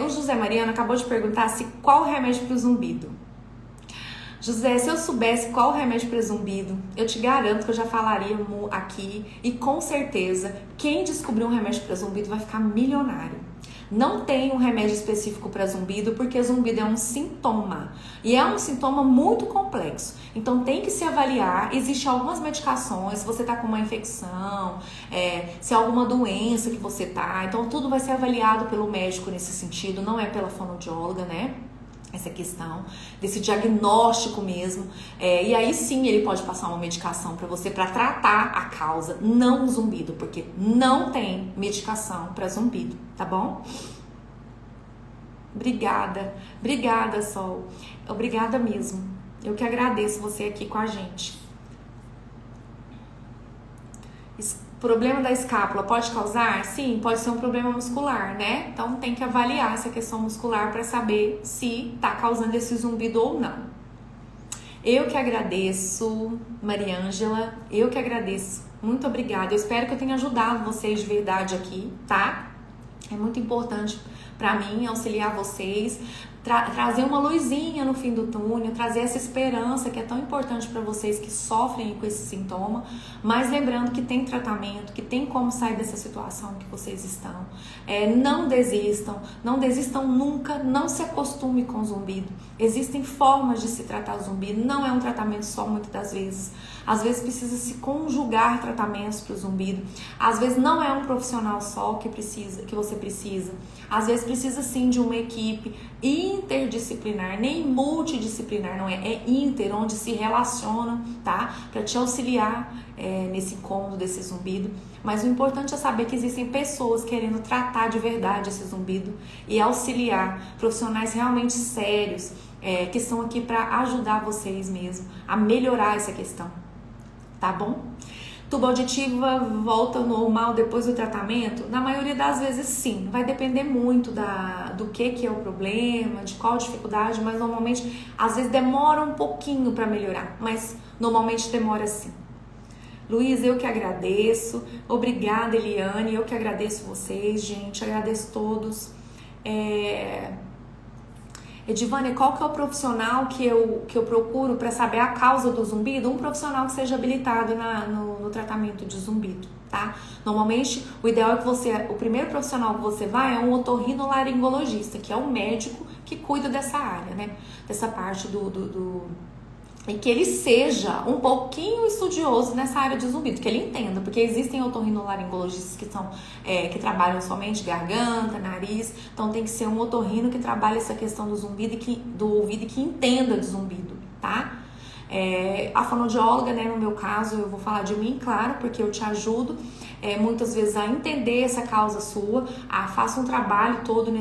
O José Mariano acabou de perguntar qual o remédio para o zumbido. José, se eu soubesse qual o remédio para zumbido, eu te garanto que eu já falaria aqui. E com certeza, quem descobrir um remédio para zumbido vai ficar milionário. Não tem um remédio específico para zumbido, porque zumbido é um sintoma. E é um sintoma muito complexo. Então tem que se avaliar. Existem algumas medicações, se você tá com uma infecção, se é alguma doença que você tá. Então tudo vai ser avaliado pelo médico nesse sentido, não é pela fonoaudióloga, né? Essa questão desse diagnóstico mesmo, e aí sim ele pode passar uma medicação para você para tratar a causa, não o zumbido, porque não tem medicação para zumbido, tá bom? Obrigada, Sol, obrigada mesmo, eu que agradeço você aqui com a gente. Problema da escápula pode causar? Sim, pode ser um problema muscular, né? Então tem que avaliar essa questão muscular para saber se tá causando esse zumbido ou não. Eu que agradeço, Mariângela, eu que agradeço. Muito obrigada. Eu espero que eu tenha ajudado vocês de verdade aqui, tá? É muito importante para mim auxiliar vocês, trazer uma luzinha no fim do túnel, trazer essa esperança que é tão importante para vocês que sofrem com esse sintoma, mas lembrando que tem tratamento, que tem como sair dessa situação que vocês estão. Não desistam nunca, não se acostume com o zumbido. Existem formas de se tratar o zumbido, não é um tratamento só muitas das vezes. Às vezes precisa se conjugar tratamentos para o zumbido. Às vezes não é um profissional só que você precisa. Às vezes precisa sim de uma equipe interdisciplinar, nem multidisciplinar, não é? É inter, onde se relacionam, tá? Para te auxiliar nesse incômodo desse zumbido. Mas o importante é saber que existem pessoas querendo tratar de verdade esse zumbido e auxiliar, profissionais realmente sérios, que estão aqui para ajudar vocês mesmo a melhorar essa questão, tá bom? Tuba auditiva volta ao normal depois do tratamento? Na maioria das vezes sim, vai depender muito do que é o problema, de qual dificuldade, mas normalmente, às vezes demora um pouquinho para melhorar, mas normalmente demora sim. Luiz, eu que agradeço, obrigada Eliane, eu que agradeço vocês, gente, agradeço todos. Edivânia, qual que é o profissional que eu procuro para saber a causa do zumbido? Um profissional que seja habilitado no tratamento de zumbido, tá? Normalmente, o ideal é que o primeiro profissional que você vai é um otorrinolaringologista, que é um médico que cuida dessa área, né? Dessa parte e que ele seja um pouquinho estudioso nessa área de zumbido, que ele entenda, porque existem otorrinolaringologistas que trabalham somente garganta, nariz, então tem que ser um otorrino que trabalhe essa questão do zumbido do ouvido e que entenda de zumbido, tá? A fonoaudióloga, né, no meu caso, eu vou falar de mim, claro, porque eu te ajudo muitas vezes a entender essa causa sua, faça um trabalho todo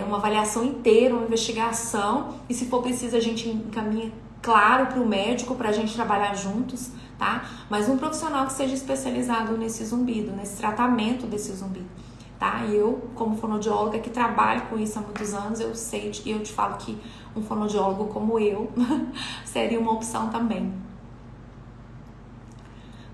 uma avaliação inteira, uma investigação, e se for preciso a gente encaminha claro para o médico, para a gente trabalhar juntos, tá? Mas um profissional que seja especializado nesse zumbido, nesse tratamento desse zumbido, tá? E eu, como fonoaudióloga que trabalho com isso há muitos anos, eu sei e eu te falo que um fonoaudiólogo como eu seria uma opção também.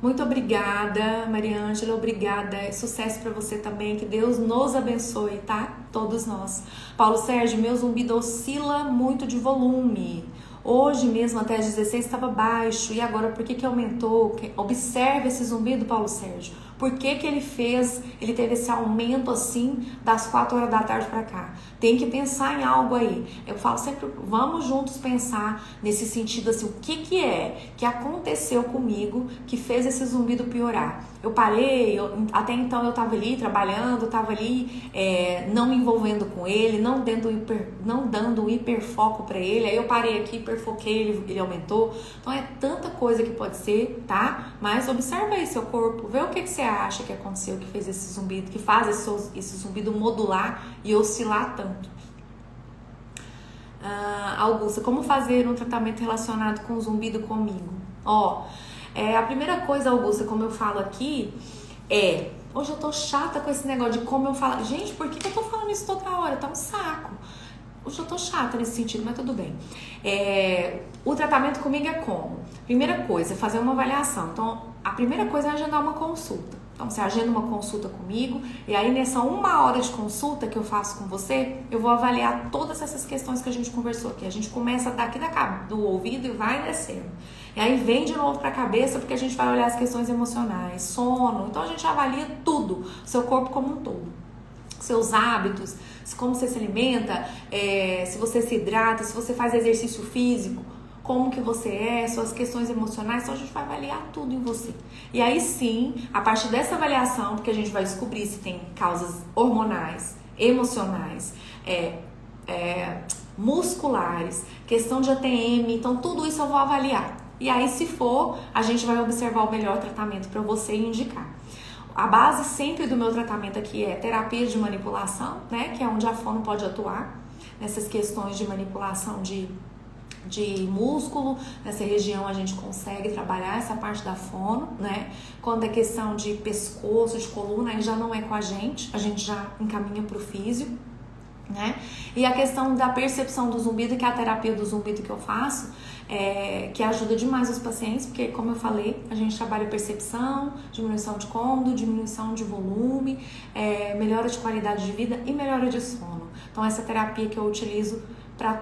Muito obrigada, Mariângela, obrigada, sucesso para você também, que Deus nos abençoe, tá? Todos nós. Paulo Sérgio, meu zumbido oscila muito de volume. Hoje mesmo até às 16 estava baixo, e agora por que aumentou? Observe esse zumbido, Paulo Sérgio. Por que ele teve esse aumento assim das 4 horas da tarde para cá? Tem que pensar em algo aí. Eu falo sempre, vamos juntos pensar nesse sentido assim, o que aconteceu comigo que fez esse zumbido piorar? Eu parei, até então eu estava ali trabalhando, estava ali não me envolvendo com ele, não dando um hiperfoco para ele, aí eu parei aqui, hiperfoquei, ele aumentou. Então é tanta coisa que pode ser, tá? Mas observa aí seu corpo, vê o que você acha que aconteceu, que fez esse zumbido, que faz esse zumbido modular e oscilar tanto. Augusta, como fazer um tratamento relacionado com zumbido comigo? A primeira coisa, Augusta, como eu falo aqui, hoje eu tô chata com esse negócio de como eu falo. Gente, por que eu tô falando isso toda hora? Tá um saco. Hoje eu tô chata nesse sentido, mas tudo bem. O tratamento comigo é como? Primeira coisa, fazer uma avaliação. Então, a primeira coisa é agendar uma consulta. Então, você agenda uma consulta comigo, e aí nessa 1 hora de consulta que eu faço com você, eu vou avaliar todas essas questões que a gente conversou aqui. A gente começa daqui do ouvido e vai descendo. E aí vem de novo para a cabeça, porque a gente vai olhar as questões emocionais, sono. Então, a gente avalia tudo, seu corpo como um todo. Seus hábitos, como você se alimenta, se você se hidrata, se você faz exercício físico, como que você suas questões emocionais, então a gente vai avaliar tudo em você. E aí sim, a partir dessa avaliação, porque a gente vai descobrir se tem causas hormonais, emocionais, musculares, questão de ATM, então tudo isso eu vou avaliar. E aí, se for, a gente vai observar o melhor tratamento para você e indicar. A base sempre do meu tratamento aqui é terapia de manipulação, né? Que é onde a fono pode atuar nessas questões de manipulação de músculo. Nessa região a gente consegue trabalhar essa parte da fono, né? Quando é questão de pescoço, de coluna, aí já não é com a gente já encaminha para o físio, né? E a questão da percepção do zumbido, que é a terapia do zumbido que eu faço, que ajuda demais os pacientes, porque, como eu falei, a gente trabalha percepção, diminuição de cômodo, diminuição de volume, melhora de qualidade de vida e melhora de sono. Então, essa terapia que eu utilizo para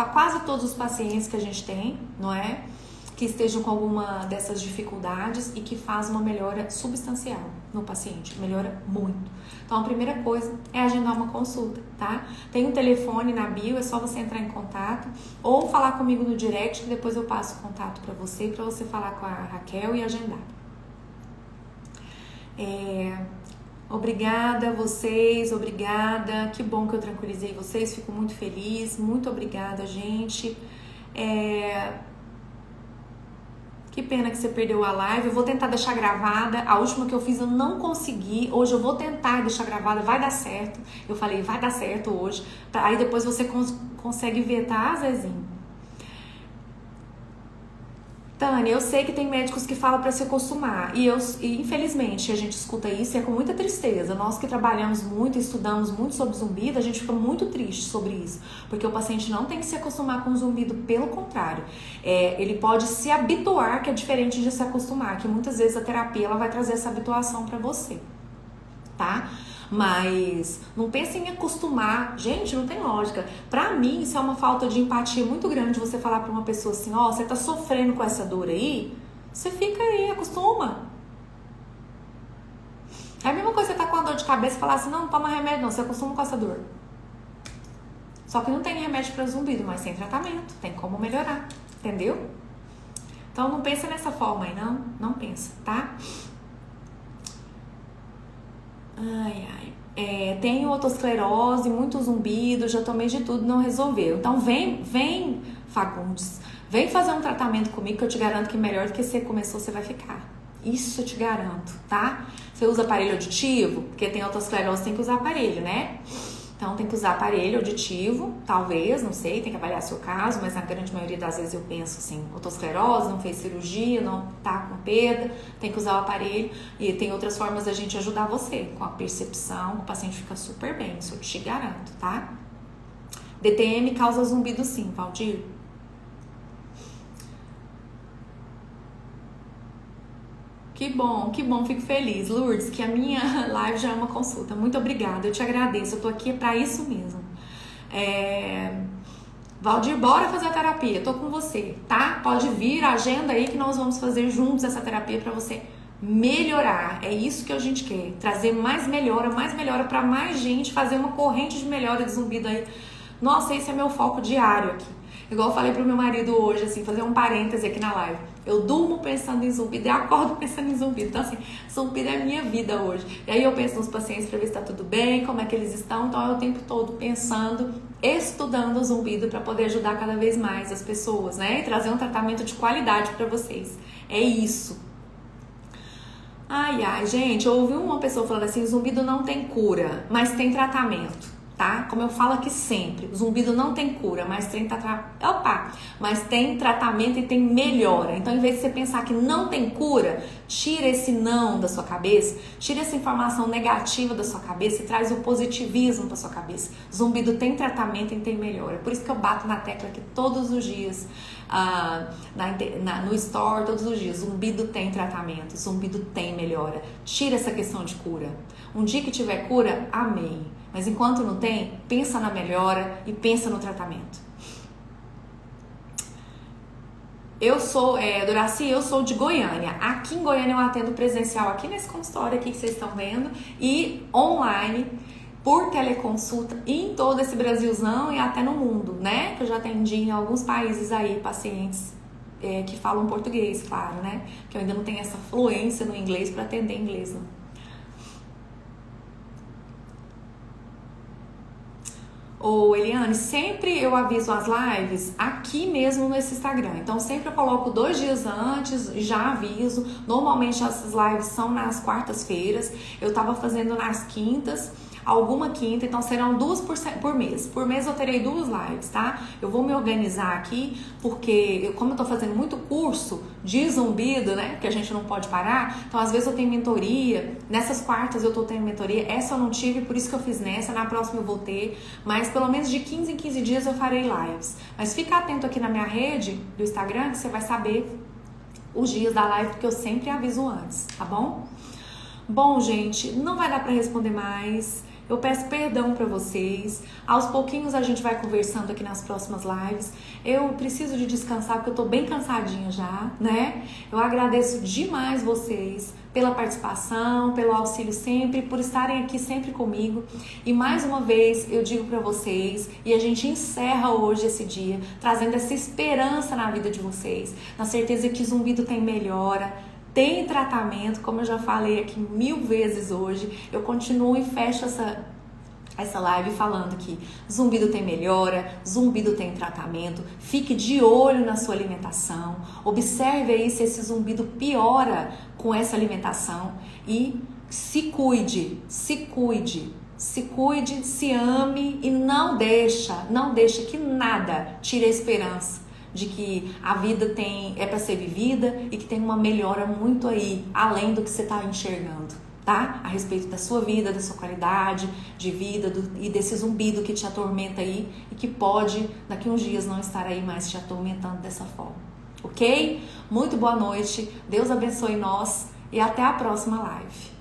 quase todos os pacientes que a gente tem, não é? Que estejam com alguma dessas dificuldades e que faz uma melhora substancial no paciente, melhora muito. Então, a primeira coisa é agendar uma consulta, tá? Tem um telefone na bio, é só você entrar em contato ou falar comigo no direct, que depois eu passo o contato para você falar com a Raquel e agendar. Obrigada a vocês, obrigada. Que bom que eu tranquilizei vocês, fico muito feliz. Muito obrigada, gente. Que pena que você perdeu a live. Eu vou tentar deixar gravada. A última que eu fiz eu não consegui. Hoje eu vou tentar deixar gravada. Vai dar certo. Eu falei, vai dar certo hoje. Aí depois você consegue ver, tá, Zezinho? Tânia, eu sei que tem médicos que falam para se acostumar. E infelizmente a gente escuta isso e é com muita tristeza. Nós que trabalhamos muito, estudamos muito sobre zumbido, a gente fica muito triste sobre isso. Porque o paciente não tem que se acostumar com o zumbido, pelo contrário. Ele pode se habituar, que é diferente de se acostumar. Que muitas vezes a terapia ela vai trazer essa habituação para você, tá? Mas não pense em acostumar. Gente, não tem lógica. Pra mim, isso é uma falta de empatia muito grande. Você falar pra uma pessoa assim, ó, você tá sofrendo com essa dor aí, você fica aí, acostuma. É a mesma coisa você tá com a dor de cabeça e falar assim, não toma remédio não, você acostuma com essa dor. Só que não tem remédio pra zumbido, mas tem tratamento, tem como melhorar, entendeu? Então não pensa nessa forma aí, não pensa, tá? Tenho otosclerose, muito zumbido, já tomei de tudo, não resolveu. Então vem Fagundes, vem fazer um tratamento comigo que eu te garanto que melhor do que você começou você vai ficar. Isso eu te garanto, tá? Você usa aparelho auditivo? Porque tem otosclerose, tem que usar aparelho, né? Então tem que usar aparelho auditivo, talvez, não sei, tem que avaliar seu caso, mas na grande maioria das vezes eu penso assim, otosclerose, não fez cirurgia, não tá com perda, tem que usar o aparelho. E tem outras formas da gente ajudar você, com a percepção, o paciente fica super bem, isso eu te garanto, tá? DTM causa zumbido sim, Valdir. Que bom, fico feliz, Lourdes, que a minha live já é uma consulta. Muito obrigada, eu te agradeço, eu tô aqui pra isso mesmo. Valdir, bora fazer a terapia, tô com você, tá? Pode vir, agenda aí que nós vamos fazer juntos essa terapia pra você melhorar. É isso que a gente quer, trazer mais melhora pra mais gente, fazer uma corrente de melhora de zumbido aí. Nossa, esse é meu foco diário aqui. Igual eu falei pro meu marido hoje, assim, fazer um parêntese aqui na live. Eu durmo pensando em zumbido e acordo pensando em zumbido. Então, assim, zumbido é a minha vida hoje. E aí eu penso nos pacientes pra ver se tá tudo bem, como é que eles estão. Então, é o tempo todo pensando, estudando o zumbido pra poder ajudar cada vez mais as pessoas, né? E trazer um tratamento de qualidade pra vocês. É isso. Gente, eu ouvi uma pessoa falando assim, zumbido não tem cura, mas tem tratamento. Tá? Como eu falo aqui sempre, o zumbido não tem cura, mas tem tratamento e tem melhora. Então, em vez de você pensar que não tem cura, tira esse não da sua cabeça, tira essa informação negativa da sua cabeça e traz o positivismo para sua cabeça. Zumbido tem tratamento e tem melhora. Por isso que eu bato na tecla aqui todos os dias, no store, todos os dias. Zumbido tem tratamento, zumbido tem melhora. Tira essa questão de cura. Um dia que tiver cura, amém. Mas enquanto não tem, pensa na melhora e pensa no tratamento. Eu sou, Doraci, eu sou de Goiânia. Aqui em Goiânia eu atendo presencial aqui nesse consultório aqui que vocês estão vendo e online, por teleconsulta em todo esse Brasilzão e até no mundo, né? Que eu já atendi em alguns países aí, pacientes que falam português, claro, né? Que eu ainda não tenho essa fluência no inglês para atender inglês, não. Eliane, sempre eu aviso as lives aqui mesmo nesse Instagram. Então, sempre eu coloco 2 dias antes, já aviso. Normalmente, essas lives são nas quartas-feiras. Eu tava fazendo nas quintas, alguma quinta. Então, serão 2 por mês. Por mês, eu terei 2 lives, tá? Eu vou me organizar aqui, porque como eu tô fazendo muito curso de zumbido, né? Que a gente não pode parar. Então, às vezes eu tenho mentoria. Nessas quartas eu tô tendo mentoria. Essa eu não tive, por isso que eu fiz nessa. Na próxima eu vou ter. Mas pelo menos de 15 em 15 dias eu farei lives. Mas fica atento aqui na minha rede do Instagram, que você vai saber os dias da live, porque eu sempre aviso antes, tá bom? Bom, gente, não vai dar pra responder mais. Eu peço perdão para vocês. Aos pouquinhos a gente vai conversando aqui nas próximas lives. Eu preciso de descansar porque eu tô bem cansadinha já, né? Eu agradeço demais vocês pela participação, pelo auxílio sempre, por estarem aqui sempre comigo. E mais uma vez eu digo para vocês, e a gente encerra hoje esse dia, trazendo essa esperança na vida de vocês, na certeza que zumbido tem melhora, tem tratamento, como eu já falei aqui 1000 vezes hoje. Eu continuo e fecho essa live falando que zumbido tem melhora, zumbido tem tratamento. Fique de olho na sua alimentação, observe aí se esse zumbido piora com essa alimentação e se cuide, se ame e não deixa que nada tire a esperança de que a vida é para ser vivida e que tem uma melhora muito aí, além do que você está enxergando, tá? A respeito da sua vida, da sua qualidade de vida e desse zumbido que te atormenta aí e que pode, daqui uns dias, não estar aí mais te atormentando dessa forma, ok? Muito boa noite, Deus abençoe nós e até a próxima live.